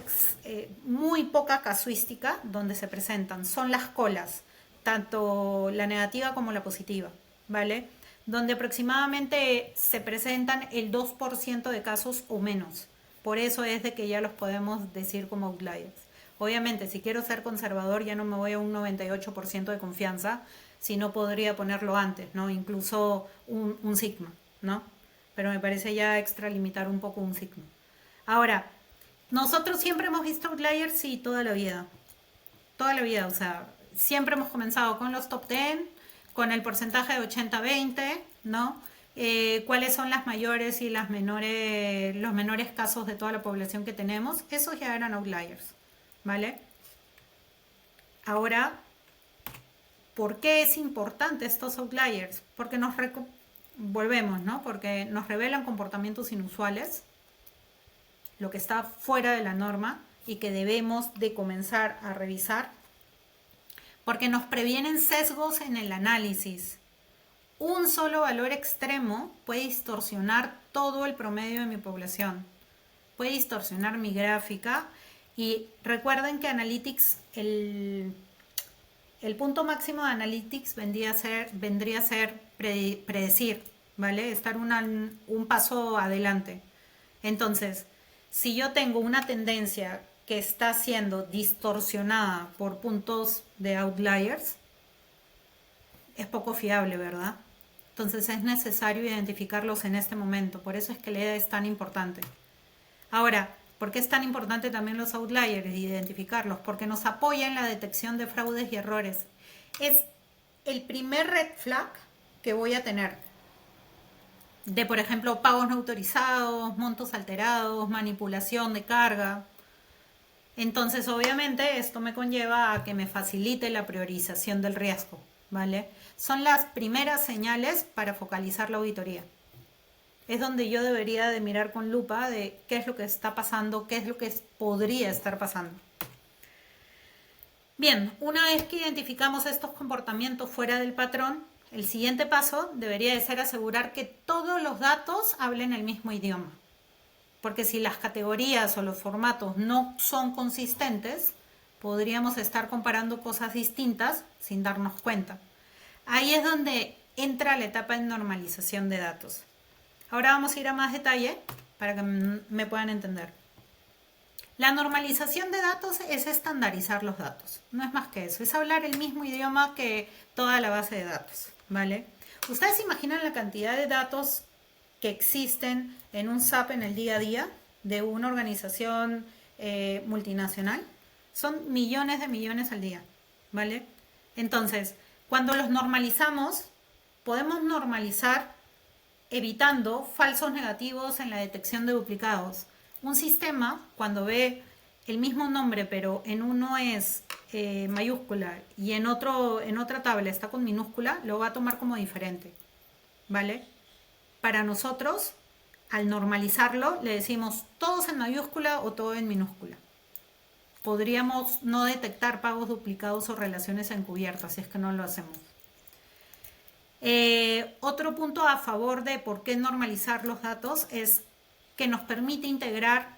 muy poca casuística donde se presentan. Son las colas, tanto la negativa como la positiva, ¿vale? Donde aproximadamente se presentan el 2% de casos o menos. Por eso es de que ya los podemos decir como outliers. Obviamente, si quiero ser conservador, ya no me voy a un 98% de confianza, si no podría ponerlo antes, ¿no? Incluso un sigma, ¿no? Pero me parece ya extralimitar un poco un sigma. Ahora, nosotros siempre hemos visto outliers, sí, toda la vida. Toda la vida, o sea, siempre hemos comenzado con los top 10, con el porcentaje de 80-20, ¿no? Cuáles son las mayores y las menores, los menores casos de toda la población que tenemos. Esos ya eran outliers, ¿vale? Ahora, ¿por qué es importante estos outliers? Porque volvemos, ¿no? Porque nos revelan comportamientos inusuales, lo que está fuera de la norma y que debemos de comenzar a revisar, porque nos previenen sesgos en el análisis. Un solo valor extremo puede distorsionar todo el promedio de mi población, puede distorsionar mi gráfica. Y recuerden que Analytics, el punto máximo de Analytics vendría a ser predecir, ¿vale? Estar un paso adelante. Entonces, si yo tengo una tendencia que está siendo distorsionada por puntos de outliers, es poco fiable, ¿verdad? Entonces es necesario identificarlos en este momento. Por eso es que la EDA es tan importante. Ahora, ¿por qué es tan importante también los outliers y identificarlos? Porque nos apoya en la detección de fraudes y errores. Es el primer red flag que voy a tener de, por ejemplo, pagos no autorizados, montos alterados, manipulación de carga. Entonces, obviamente, esto me conlleva a que me facilite la priorización del riesgo, ¿vale? Son las primeras señales para focalizar la auditoría. Es donde yo debería de mirar con lupa de qué es lo que está pasando, qué es lo que podría estar pasando. Bien, una vez que identificamos estos comportamientos fuera del patrón, el siguiente paso debería de ser asegurar que todos los datos hablen el mismo idioma. Porque si las categorías o los formatos no son consistentes, podríamos estar comparando cosas distintas sin darnos cuenta. Ahí es donde entra la etapa de normalización de datos. Ahora vamos a ir a más detalle para que me puedan entender. La normalización de datos es estandarizar los datos. No es más que eso. Es hablar el mismo idioma que toda la base de datos, ¿vale? ¿Ustedes imaginan la cantidad de datos que existen en un SAP en el día a día de una organización multinacional? Son millones de millones al día, ¿vale? Entonces, cuando los normalizamos, podemos normalizar evitando falsos negativos en la detección de duplicados. Un sistema, cuando ve el mismo nombre, pero en uno es mayúscula y en otra tabla está con minúscula, lo va a tomar como diferente, ¿vale? Para nosotros, al normalizarlo, le decimos todos en mayúscula o todo en minúscula. Podríamos no detectar pagos duplicados o relaciones encubiertas si es que no lo hacemos. Otro punto a favor de por qué normalizar los datos es que nos permite entregar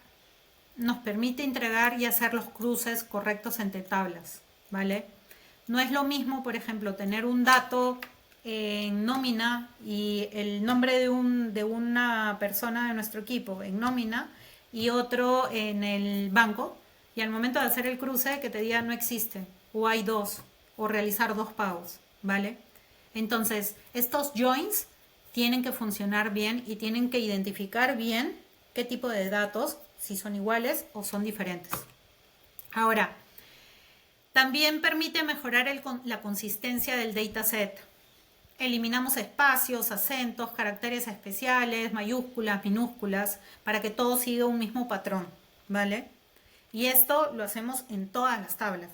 y hacer los cruces correctos entre tablas, ¿vale? No es lo mismo, por ejemplo, tener un dato en nómina y el nombre de una persona de nuestro equipo en nómina y otro en el banco, y al momento de hacer el cruce que te diga no existe, o hay dos, o realizar dos pagos, ¿vale? Entonces, estos joins tienen que funcionar bien y tienen que identificar bien qué tipo de datos, si son iguales o son diferentes. Ahora, también permite mejorar la consistencia del dataset. Eliminamos espacios, acentos, caracteres especiales, mayúsculas, minúsculas, para que todo siga un mismo patrón, ¿vale? Y esto lo hacemos en todas las tablas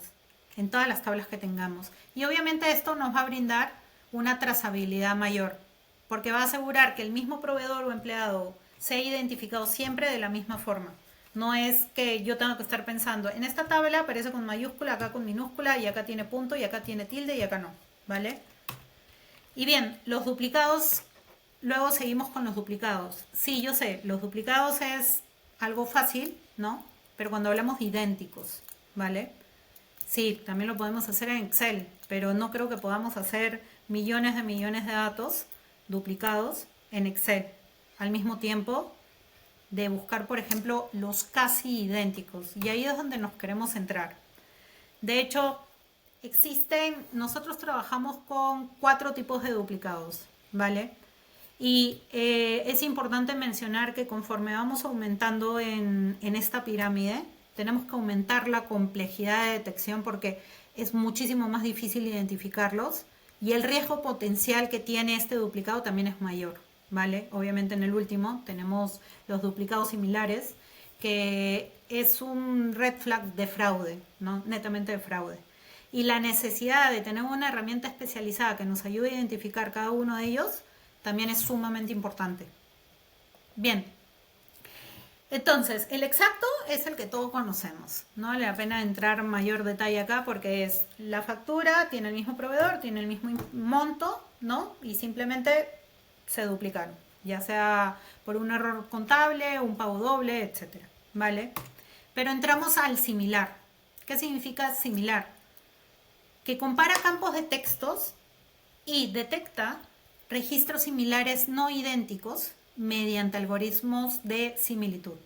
que tengamos. Y obviamente esto nos va a brindar una trazabilidad mayor, porque va a asegurar que el mismo proveedor o empleado sea identificado siempre de la misma forma. No es que yo tenga que estar pensando, en esta tabla aparece con mayúscula, acá con minúscula, y acá tiene punto, y acá tiene tilde, y acá no, ¿vale? Y bien, los duplicados, luego seguimos con los duplicados. Sí, yo sé, los duplicados es algo fácil, ¿no? Pero cuando hablamos de idénticos, ¿vale? Sí, también lo podemos hacer en Excel, pero no creo que podamos hacer millones de datos duplicados en Excel al mismo tiempo de buscar, por ejemplo, los casi idénticos. Y ahí es donde nos queremos centrar. De hecho, nosotros trabajamos con 4 tipos de duplicados, ¿vale? Y es importante mencionar que conforme vamos aumentando en esta pirámide, tenemos que aumentar la complejidad de detección porque es muchísimo más difícil identificarlos y el riesgo potencial que tiene este duplicado también es mayor, ¿vale? Obviamente en el último tenemos los duplicados similares, que es un red flag de fraude, ¿no? Netamente de fraude. Y la necesidad de tener una herramienta especializada que nos ayude a identificar cada uno de ellos también es sumamente importante. Bien, entonces el exacto es el que todos conocemos. No vale la pena entrar en mayor detalle acá porque es la factura, tiene el mismo proveedor, tiene el mismo monto, ¿no? Y simplemente se duplicaron, ya sea por un error contable, un pago doble, etcétera, ¿vale? Pero entramos al similar. ¿Qué significa similar? Que compara campos de textos y detecta registros similares no idénticos mediante algoritmos de similitud.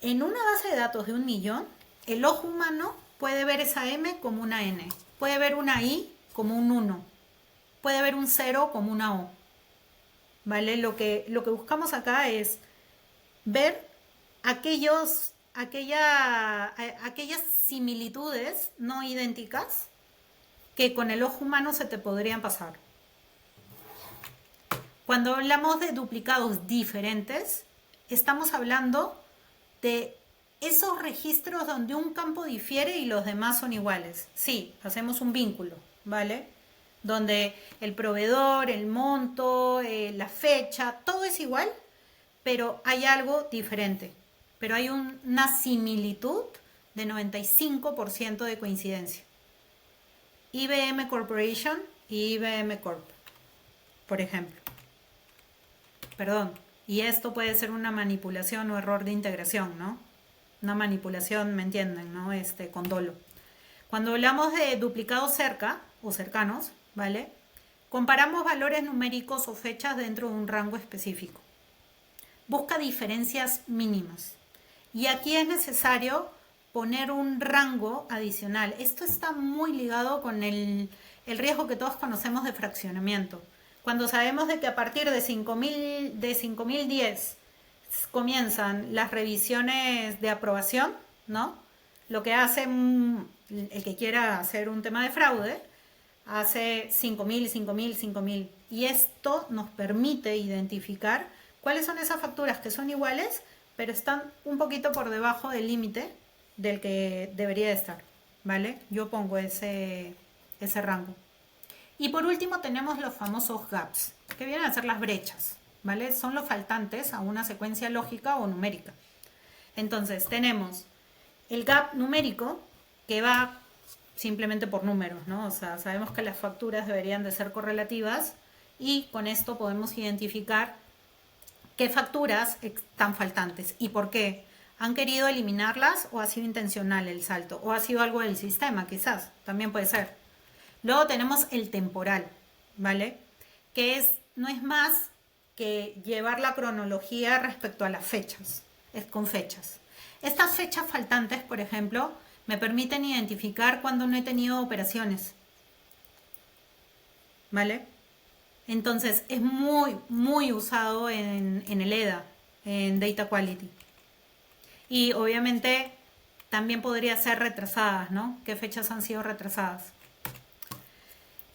En una base de datos de 1.000.000, el ojo humano puede ver esa M como una N, puede ver una I como un 1, puede ver un 0 como una O. ¿Vale? Lo que buscamos acá es ver aquellas similitudes no idénticas que con el ojo humano se te podrían pasar. Cuando hablamos de duplicados diferentes, estamos hablando de esos registros donde un campo difiere y los demás son iguales. Sí, hacemos un vínculo, ¿vale? Donde el proveedor, el monto, la fecha, todo es igual, pero hay algo diferente. Pero hay una similitud de 95% de coincidencia. IBM Corporation y IBM Corp, por ejemplo. Perdón, y esto puede ser una manipulación o error de integración, ¿no? Una manipulación, ¿me entienden? ¿No? Con dolo. Cuando hablamos de duplicados cerca o cercanos, ¿vale? Comparamos valores numéricos o fechas dentro de un rango específico. Busca diferencias mínimas. Y aquí es necesario poner un rango adicional. Esto está muy ligado con el riesgo que todos conocemos de fraccionamiento. Cuando sabemos de que a partir de 5010 comienzan las revisiones de aprobación, ¿no? Lo que hace el que quiera hacer un tema de fraude, hace 5.000, 5.000, 5.000. Y esto nos permite identificar cuáles son esas facturas que son iguales, pero están un poquito por debajo del límite del que debería estar. ¿Vale? Yo pongo ese rango. Y por último tenemos los famosos gaps, que vienen a ser las brechas. ¿Vale? Son los faltantes a una secuencia lógica o numérica. Entonces tenemos el gap numérico, que va simplemente por números, ¿no? O sea, sabemos que las facturas deberían de ser correlativas y con esto podemos identificar qué facturas están faltantes y por qué. ¿Han querido eliminarlas o ha sido intencional el salto? ¿O ha sido algo del sistema, quizás? También puede ser. Luego tenemos el temporal, ¿vale? Que no es más que llevar la cronología respecto a las fechas. Es con fechas. Estas fechas faltantes, por ejemplo, me permiten identificar cuando no he tenido operaciones, ¿vale? Entonces es muy, muy usado en el EDA, en Data Quality. Y obviamente también podría ser retrasadas, ¿no? ¿Qué fechas han sido retrasadas?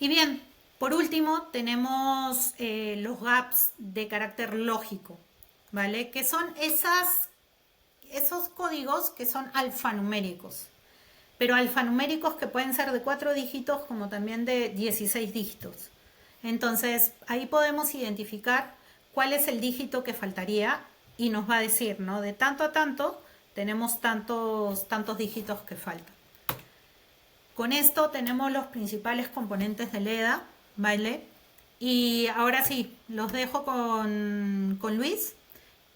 Y bien, por último tenemos los gaps de carácter lógico, ¿vale? Que son esos códigos que son alfanuméricos. Pero alfanuméricos que pueden ser de 4 dígitos como también de 16 dígitos. Entonces ahí podemos identificar cuál es el dígito que faltaría y nos va a decir, ¿no? De tanto a tanto tenemos tantos dígitos que faltan. Con esto tenemos los principales componentes del EDA, ¿vale? Y ahora sí, los dejo con Luis,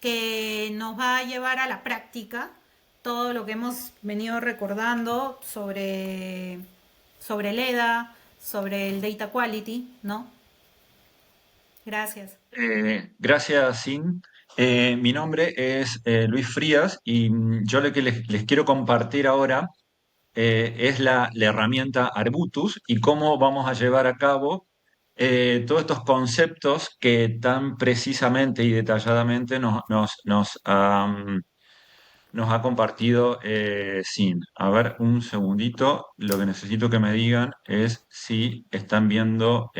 que nos va a llevar a la práctica todo lo que hemos venido recordando sobre el EDA, sobre el Data Quality, ¿no? Gracias. Gracias, Sin. Mi nombre es Luis Frías y yo lo que les quiero compartir ahora es la herramienta Arbutus y cómo vamos a llevar a cabo todos estos conceptos que tan precisamente y detalladamente nos ha compartido Sin. A ver, un segundito. Lo que necesito que me digan es si están viendo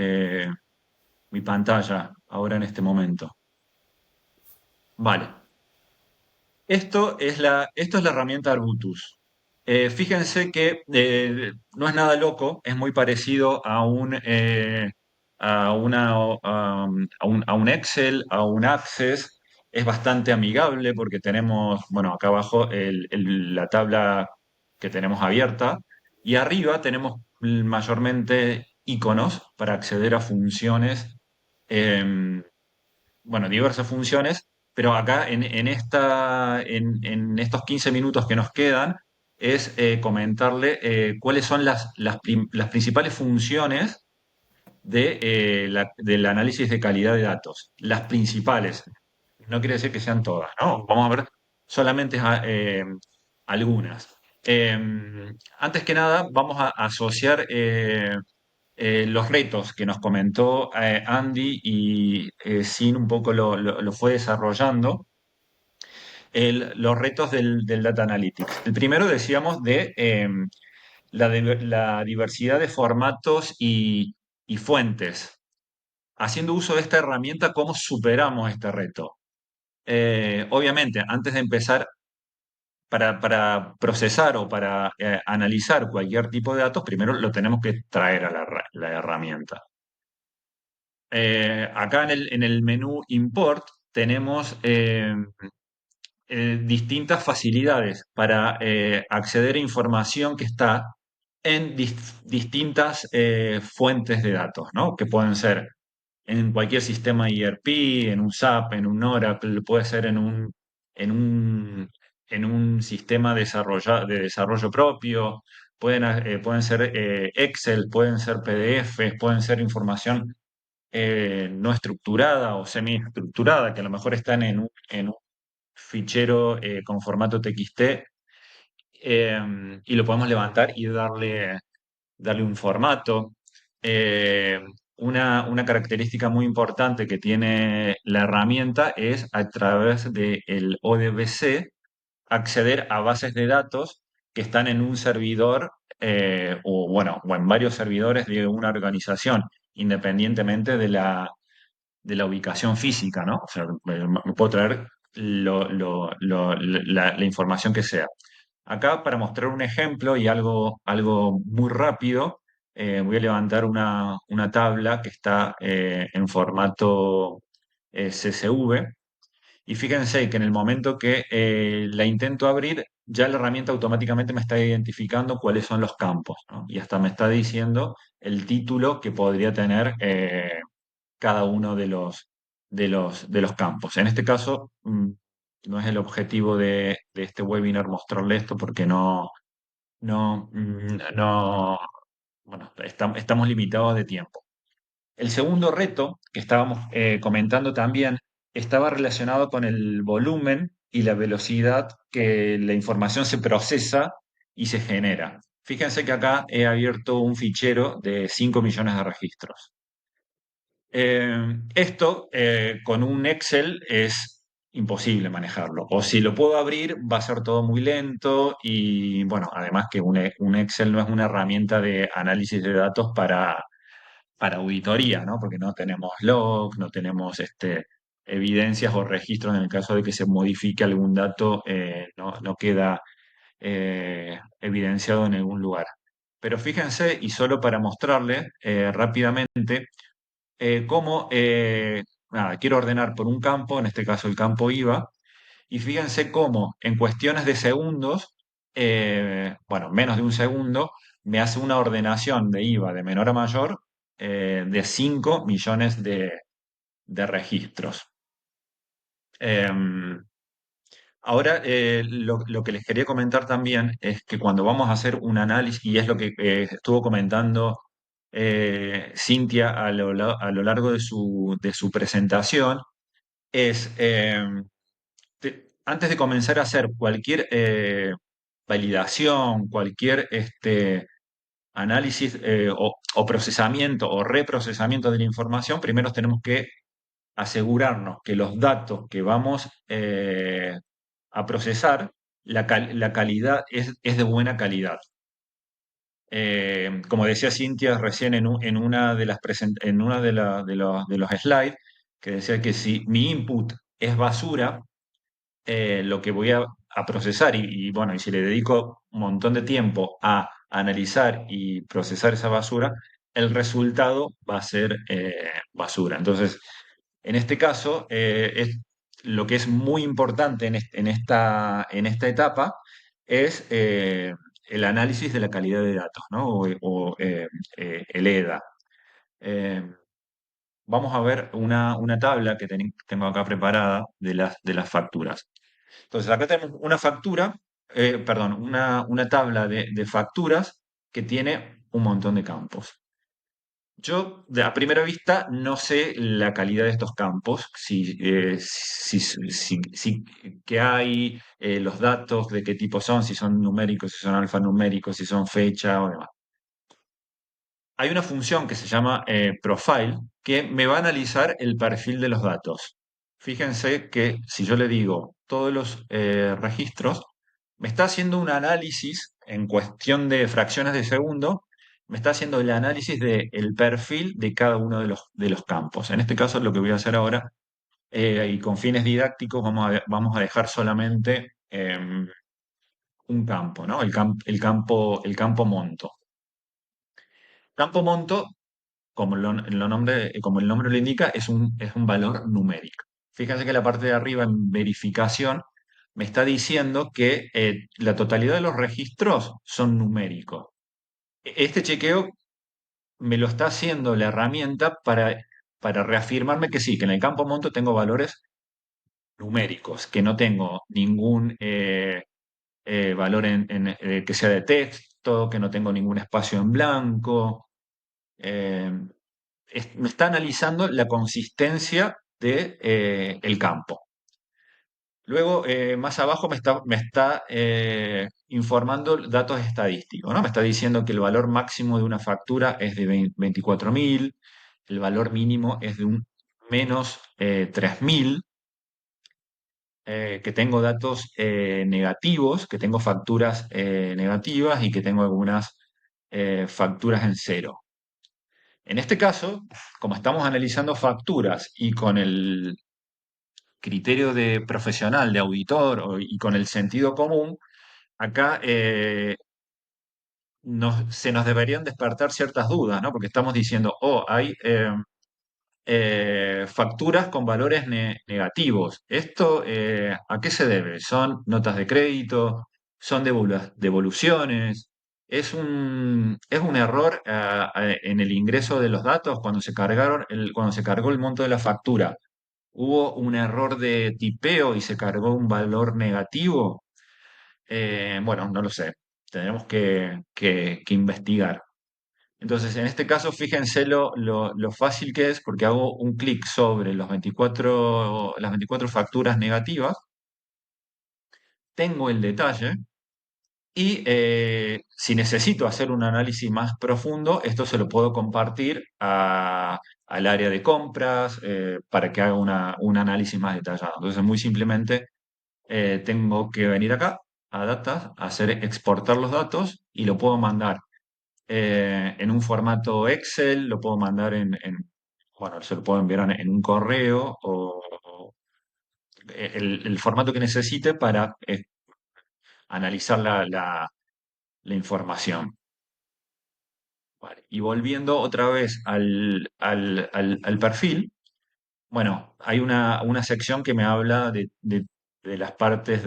mi pantalla ahora en este momento. Vale. Esto es la herramienta Arbutus. Fíjense que no es nada loco, es muy parecido a un Excel, a un Access. Es bastante amigable porque tenemos, bueno, acá abajo la tabla que tenemos abierta y arriba tenemos mayormente iconos para acceder a funciones. em, bueno, diversas funciones, pero acá en estos 15 minutos que nos quedan es comentarle cuáles son las principales funciones del análisis de calidad de datos. Las principales. No quiere decir que sean todas, ¿no? Vamos a ver solamente algunas. Eh, Antes que nada, vamos a asociar los retos que nos comentó Andy y Sin un poco lo fue desarrollando, los retos del Data Analytics. El primero decíamos de la diversidad de formatos y fuentes. Haciendo uso de esta herramienta, ¿cómo superamos este reto? Obviamente, antes de empezar, para procesar o para analizar cualquier tipo de datos, primero lo tenemos que traer a la herramienta. Acá en el menú Import tenemos distintas facilidades para acceder a información que está en distintas fuentes de datos, ¿no? Que pueden ser en cualquier sistema ERP, en un SAP, en un Oracle, puede ser en un, en un sistema de desarrollo propio, pueden ser Excel, pueden ser PDFs, pueden ser información no estructurada o semi-estructurada, que a lo mejor están en un fichero con formato TXT y lo podemos levantar y darle un formato. Eh, una característica muy importante que tiene la herramienta es a través del ODBC acceder a bases de datos que están en un servidor o en varios servidores de una organización, independientemente de la ubicación física, ¿no? O sea, me puedo traer la información que sea. Acá, para mostrar un ejemplo y algo muy rápido, voy a levantar una tabla que está en formato CSV. Y fíjense que en el momento que la intento abrir, ya la herramienta automáticamente me está identificando cuáles son los campos, ¿no? Y hasta me está diciendo el título que podría tener cada uno de los campos. En este caso, no es el objetivo de este webinar mostrarle esto porque no, bueno, estamos limitados de tiempo. El segundo reto que estábamos comentando también estaba relacionado con el volumen y la velocidad que la información se procesa y se genera. Fíjense que acá he abierto un fichero de 5 millones de registros. Esto con un Excel es imposible manejarlo. O si lo puedo abrir, va a ser todo muy lento y bueno, además que un Excel no es una herramienta de análisis de datos para auditoría, ¿no? Porque no tenemos log, no tenemos evidencias o registros en el caso de que se modifique algún dato, no queda evidenciado en algún lugar. Pero fíjense, y solo para mostrarle rápidamente, cómo, nada, quiero ordenar por un campo, en este caso el campo IVA, y fíjense cómo en cuestiones de segundos, bueno, menos de un segundo, me hace una ordenación de IVA de menor a mayor de 5 millones de registros. Em, Ahora, lo que les quería comentar también es que cuando vamos a hacer un análisis, y es lo que estuvo comentando Cintia a lo largo de su presentación, es antes de comenzar a hacer cualquier validación, cualquier análisis o procesamiento o reprocesamiento de la información, primero tenemos que asegurarnos que los datos que vamos a procesar, la calidad es de buena calidad. Como decía Cintia recién en una de en una de los slides, que decía que si mi input es basura, lo que voy a procesar bueno, y si le dedico un montón de tiempo a analizar y procesar esa basura, el resultado va a ser basura. Entonces, en este caso, lo que es muy importante en esta etapa es el análisis de la calidad de datos, ¿no? El EDA. Eh, Vamos a ver una tabla que tengo acá preparada de las facturas. Entonces, acá tenemos una factura, perdón, una tabla de facturas que tiene un montón de campos. Yo, a primera vista, no sé la calidad de estos campos, qué hay, los datos, de qué tipo son, si son numéricos, si son alfanuméricos, si son fecha o demás. Hay una función que se llama profile que me va a analizar el perfil de los datos. Fíjense que si yo le digo todos los registros, me está haciendo un análisis en cuestión de fracciones de segundo, me está haciendo el análisis del perfil de cada uno de los campos. En este caso, lo que voy a hacer ahora, y con fines didácticos, vamos a dejar solamente un campo, ¿no? El campo monto. Campo monto como el nombre lo indica, es un valor numérico. Fíjense que la parte de arriba en verificación me está diciendo que la totalidad de los registros son numéricos. Este chequeo me lo está haciendo la herramienta para reafirmarme que sí, que en el campo monto tengo valores numéricos, que no tengo ningún valor que sea de texto, que no tengo ningún espacio en blanco. eh, Me está analizando la consistencia de, el campo. Luego, más abajo me está informando datos estadísticos, ¿no? Me está diciendo que el valor máximo de una factura es de 24.000, el valor mínimo es de un menos 3.000, que tengo datos negativos, que tengo facturas negativas y que tengo algunas facturas en cero. En este caso, como estamos analizando facturas y con el criterio de profesional, de auditor y con el sentido común, acá se nos deberían despertar ciertas dudas, ¿no? Porque estamos diciendo, oh, hay facturas con valores negativos. ¿Esto a qué se debe? ¿Son notas de crédito? ¿Son devoluciones? ¿Es un error en el ingreso de los datos cuando cuando se cargó el monto de la factura? ¿Hubo un error de tipeo y se cargó un valor negativo? Bueno, no lo sé. Tendremos que investigar. Entonces, en este caso, fíjense lo fácil que es, porque hago un clic sobre las 24 facturas negativas, tengo el detalle y si necesito hacer un análisis más profundo, esto se lo puedo compartir al área de compras para que haga un análisis más detallado. Entonces, muy simplemente tengo que venir acá a Data, exportar los datos y lo puedo mandar en un formato Excel, lo puedo mandar bueno, se lo puedo enviar en un correo o el formato que necesite para analizar la información. Vale. Y volviendo otra vez al perfil, bueno, hay una sección que me habla de las partes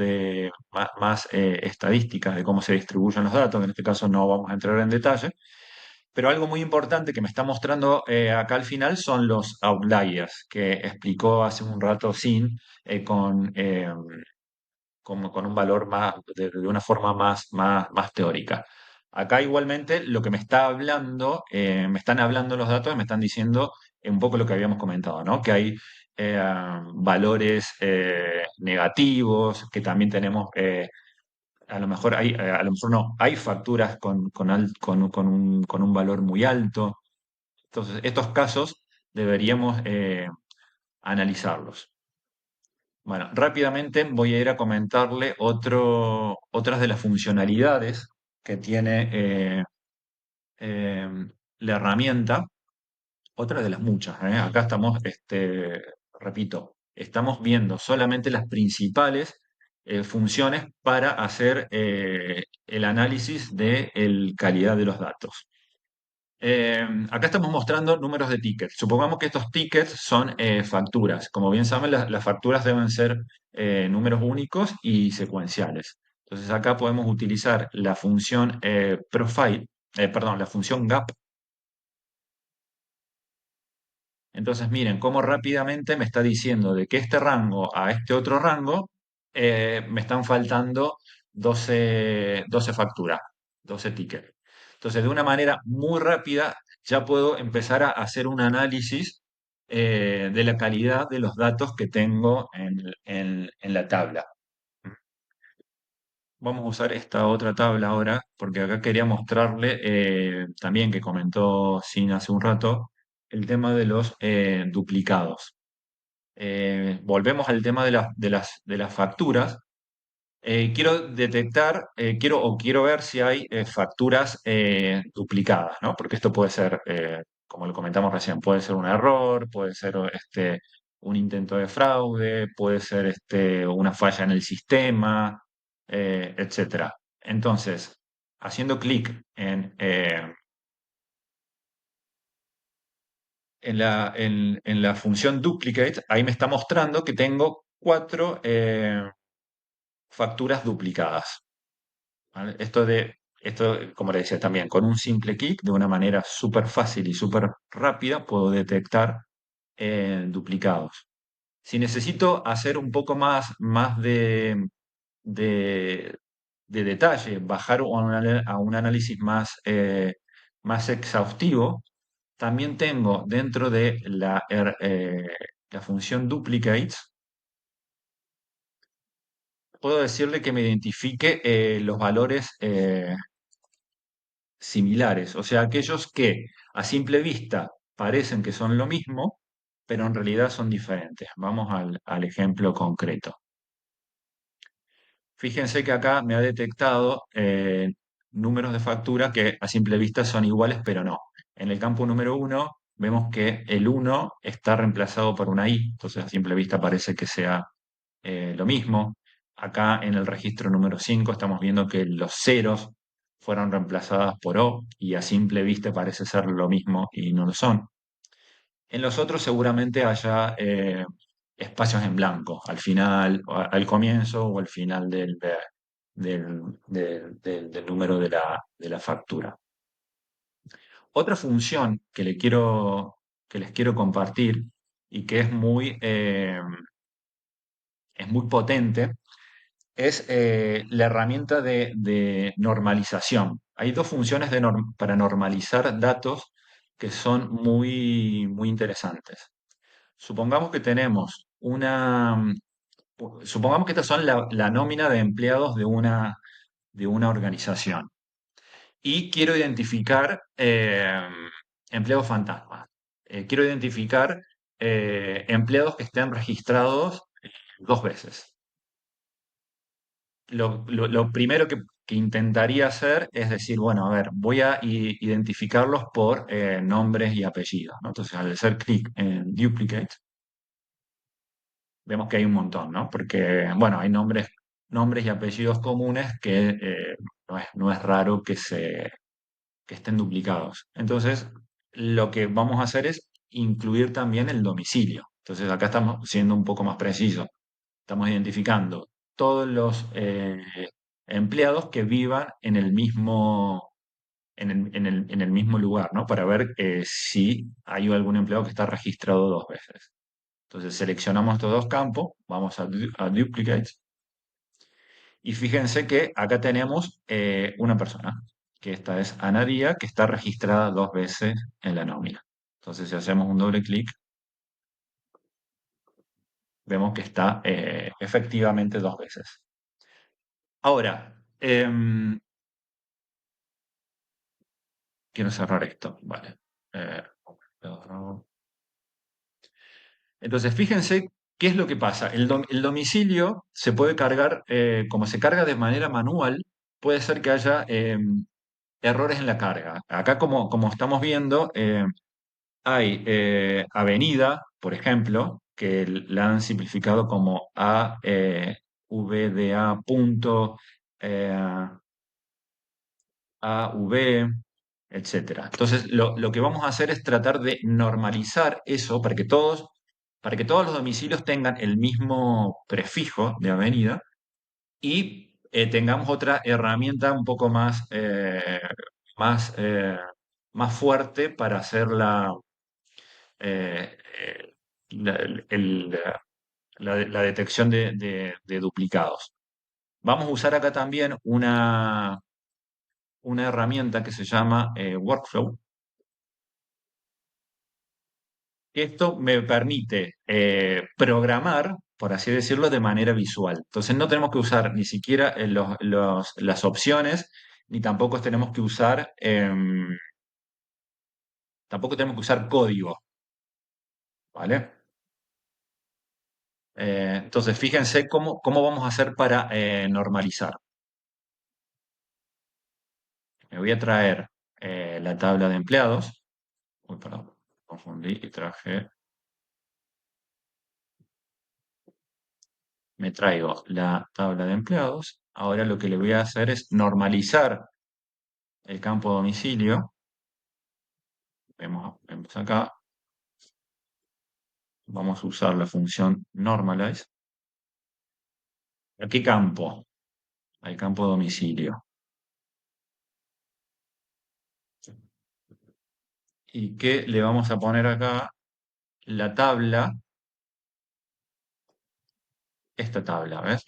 más estadísticas de cómo se distribuyen los datos, en este caso no vamos a entrar en detalle. Pero algo muy importante que me está mostrando acá al final son los outliers, que explicó hace un rato Sin con un valor de una forma más teórica. Acá igualmente lo que me está hablando, me están hablando los datos, me están diciendo un poco lo que habíamos comentado, ¿no? Que hay valores negativos, que también tenemos a lo mejor no, hay facturas con un valor muy alto. Entonces, estos casos deberíamos analizarlos. Bueno, rápidamente voy a ir a comentarle otras de las funcionalidades que tiene eh, la herramienta, otras de las muchas. Acá estamos, repito, estamos viendo solamente las principales funciones para hacer el análisis de la calidad de los datos. Acá estamos mostrando números de tickets. Supongamos que estos tickets son facturas. Como bien saben, las facturas deben ser números únicos y secuenciales. Entonces acá podemos utilizar la función profile, perdón, la función gap. Entonces miren cómo rápidamente me está diciendo de que este rango a este otro rango me están faltando 12 facturas, 12 tickets. Entonces de una manera muy rápida ya puedo empezar a hacer un análisis de la calidad de los datos que tengo en la tabla. Vamos a usar esta otra tabla ahora, porque acá quería mostrarle también que comentó Sin hace un rato, el tema de los duplicados. Volvemos al tema de las facturas. Quiero detectar, quiero ver si hay facturas duplicadas, ¿no? Porque esto puede ser, como lo comentamos recién, puede ser un error, puede ser un intento de fraude, puede ser una falla en el sistema, etcétera. Entonces, haciendo clic en la función duplicate, ahí me está mostrando que tengo 4 facturas duplicadas. ¿Vale? Esto, como le decía también, con un simple clic, de una manera súper fácil y súper rápida, puedo detectar duplicados. Si necesito hacer un poco más de, de detalle, bajar a un análisis más exhaustivo, también tengo dentro de la función duplicates, puedo decirle que me identifique los valores similares, o sea, aquellos que a simple vista parecen que son lo mismo, pero en realidad son diferentes. Vamos al ejemplo concreto. Fíjense que acá me ha detectado números de factura que a simple vista son iguales, pero no. En el campo número 1 vemos que el 1 está reemplazado por una I, entonces a simple vista parece que sea lo mismo. Acá en el registro número 5 estamos viendo que los ceros fueron reemplazadas por O y a simple vista parece ser lo mismo y no lo son. En los otros seguramente haya espacios en blanco, al final, al comienzo o al final del número de la factura. Otra función que les quiero compartir y que es muy potente es la herramienta de normalización. Hay dos funciones para normalizar datos que son muy interesantes. Supongamos que tenemos supongamos que estas son la nómina de empleados de una organización y quiero identificar empleados fantasmas. Quiero identificar empleados que estén registrados dos veces. Lo primero que intentaría hacer es decir, bueno, a ver, voy a identificarlos por nombres y apellidos, ¿no? Entonces, al hacer clic en Duplicate, vemos que hay un montón, ¿no? Porque, bueno, hay nombres y apellidos comunes que no es raro que estén duplicados. Entonces, lo que vamos a hacer es incluir también el domicilio. Entonces, acá estamos siendo un poco más precisos. Estamos identificando todos los empleados que vivan en el mismo, en el mismo lugar, ¿no? Para ver si hay algún empleado que está registrado dos veces. Entonces seleccionamos estos dos campos, vamos a Duplicate, y fíjense que acá tenemos una persona, que esta es Ana Díaz, que está registrada dos veces en la nómina. Entonces si hacemos un doble clic, vemos que está efectivamente dos veces. Ahora, quiero cerrar esto, vale. Eh, entonces, fíjense qué es lo que pasa. El domicilio se puede cargar, como se carga de manera manual, puede ser que haya errores en la carga. Acá, como estamos viendo, hay avenida, por ejemplo, que la han simplificado como AVDA punto, AV, etcétera. Entonces, lo que vamos a hacer es tratar de normalizar eso para que todos los domicilios tengan el mismo prefijo de avenida y tengamos otra herramienta un poco más, más fuerte para hacer eh, eh, la, el- la detección de duplicados. Vamos a usar acá también una herramienta que se llama Workflow. Esto me permite programar, por así decirlo, de manera visual. Entonces no tenemos que usar ni siquiera las opciones, ni tampoco tenemos que usar código, ¿vale? Entonces fíjense cómo vamos a hacer para normalizar. Me voy a traer la tabla de empleados. Uy, perdón, confundí y traje. Me traigo la tabla de empleados. Ahora lo que le voy a hacer es normalizar el campo domicilio. Vemos acá. Vamos a usar la función normalize. ¿A qué campo? Al campo domicilio. ¿Y qué le vamos a poner acá? La tabla, esta tabla, ¿ves?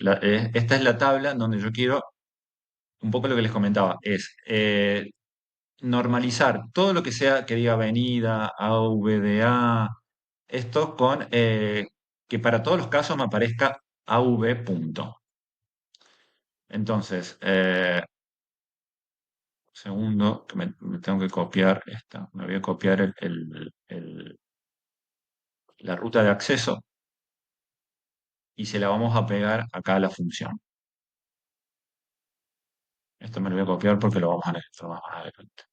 Esta es la tabla en donde yo quiero, un poco lo que les comentaba, es normalizar todo lo que sea que diga avenida, AVDA, esto con que para todos los casos me aparezca AV punto. Entonces, segundo, que me tengo que copiar esta. Me voy a copiar la ruta de acceso y se la vamos a pegar acá a la función. Esto me lo voy a copiar porque lo vamos a necesitar más adelante.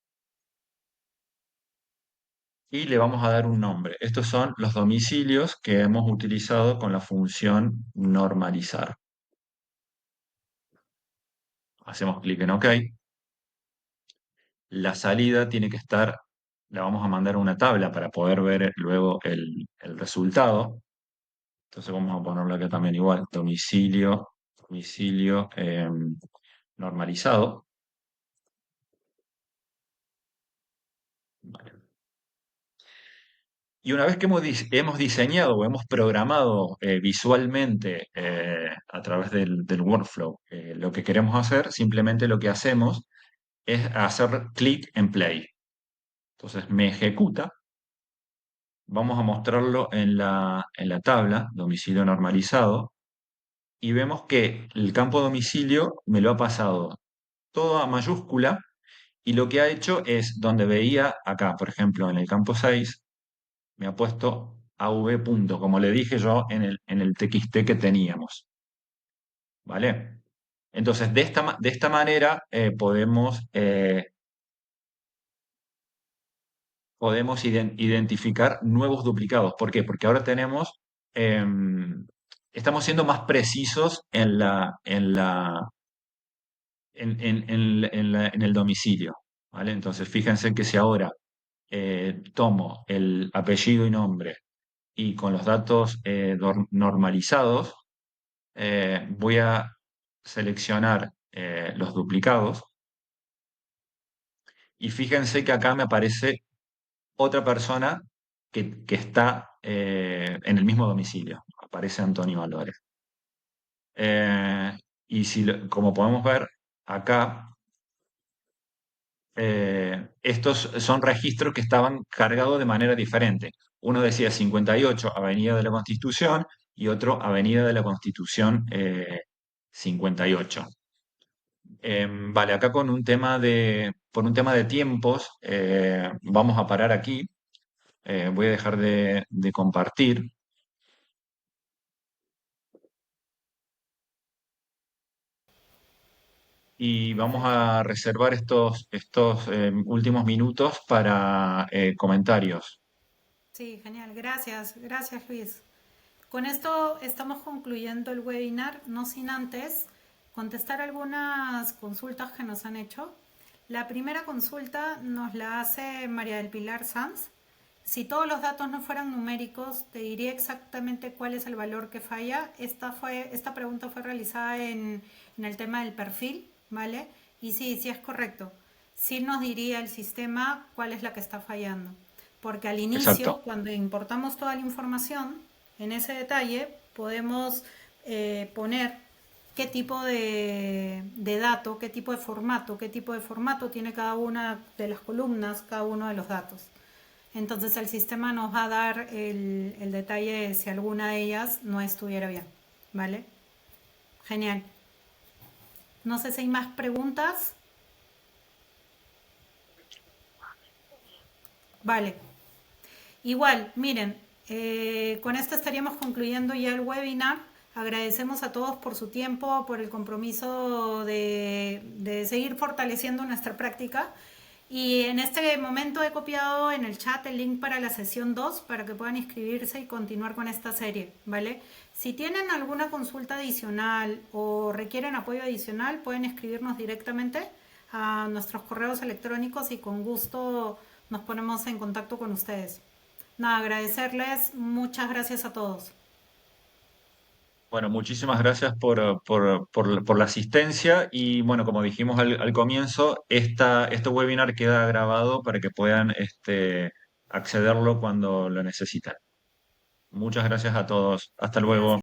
Y le vamos a dar un nombre. Estos son los domicilios que hemos utilizado con la función normalizar. Hacemos clic en OK. La salida tiene que estar, la vamos a mandar a una tabla para poder ver luego el resultado. Entonces vamos a ponerlo acá también igual, domicilio normalizado. Vale. Y una vez que hemos diseñado o hemos programado visualmente a través del workflow lo que queremos hacer, simplemente lo que hacemos es hacer clic en play. Entonces me ejecuta. Vamos a mostrarlo en la tabla, domicilio normalizado, y vemos que el campo domicilio me lo ha pasado todo a mayúscula y lo que ha hecho es donde veía acá, por ejemplo, en el campo 6 me ha puesto AV punto, como le dije yo en el TXT que teníamos. ¿Vale? Entonces, de esta manera podemos identificar nuevos duplicados. ¿Por qué? Porque ahora em, estamos siendo más precisos en el domicilio. ¿Vale? Entonces, fíjense que si ahora tomo el apellido y nombre y con los datos normalizados, voy a seleccionar los duplicados y fíjense que acá me aparece otra persona que está en el mismo domicilio. Aparece Antonio Álvarez. Y si, como podemos ver acá, estos son registros que estaban cargados de manera diferente. Uno decía 58 Avenida de la Constitución y otro Avenida de la Constitución 58. Vale, acá por un tema de tiempos, vamos a parar aquí. Voy a dejar de compartir y vamos Perfecto. a reservar estos últimos minutos para comentarios. Sí, genial. Gracias. Gracias, Luis. Con esto estamos concluyendo el webinar, no sin antes contestar algunas consultas que nos han hecho. La primera consulta nos la hace María del Pilar Sanz. Si todos los datos no fueran numéricos, te diría exactamente cuál es el valor que falla. Esta pregunta fue realizada en el tema del perfil, ¿vale? Y sí, sí es correcto. Sí nos diría el sistema cuál es la que está fallando. Porque al inicio, Exacto. cuando importamos toda la información, en ese detalle podemos poner qué tipo de dato, qué tipo de formato tiene cada una de las columnas, cada uno de los datos. Entonces el sistema nos va a dar el detalle de si alguna de ellas no estuviera bien. ¿Vale? Genial. No sé si hay más preguntas. Vale. Igual, miren, con esto estaríamos concluyendo ya el webinar. Agradecemos a todos por su tiempo, por el compromiso de seguir fortaleciendo nuestra práctica. Y en este momento he copiado en el chat el link para la sesión 2 para que puedan inscribirse y continuar con esta serie, ¿vale? Si tienen alguna consulta adicional o requieren apoyo adicional, pueden escribirnos directamente a nuestros correos electrónicos y con gusto nos ponemos en contacto con ustedes. Nada, agradecerles, muchas gracias a todos. Bueno, muchísimas gracias por la asistencia y bueno, como dijimos al comienzo, este webinar queda grabado para que puedan accederlo cuando lo necesitan. Muchas gracias a todos. Hasta luego. Gracias.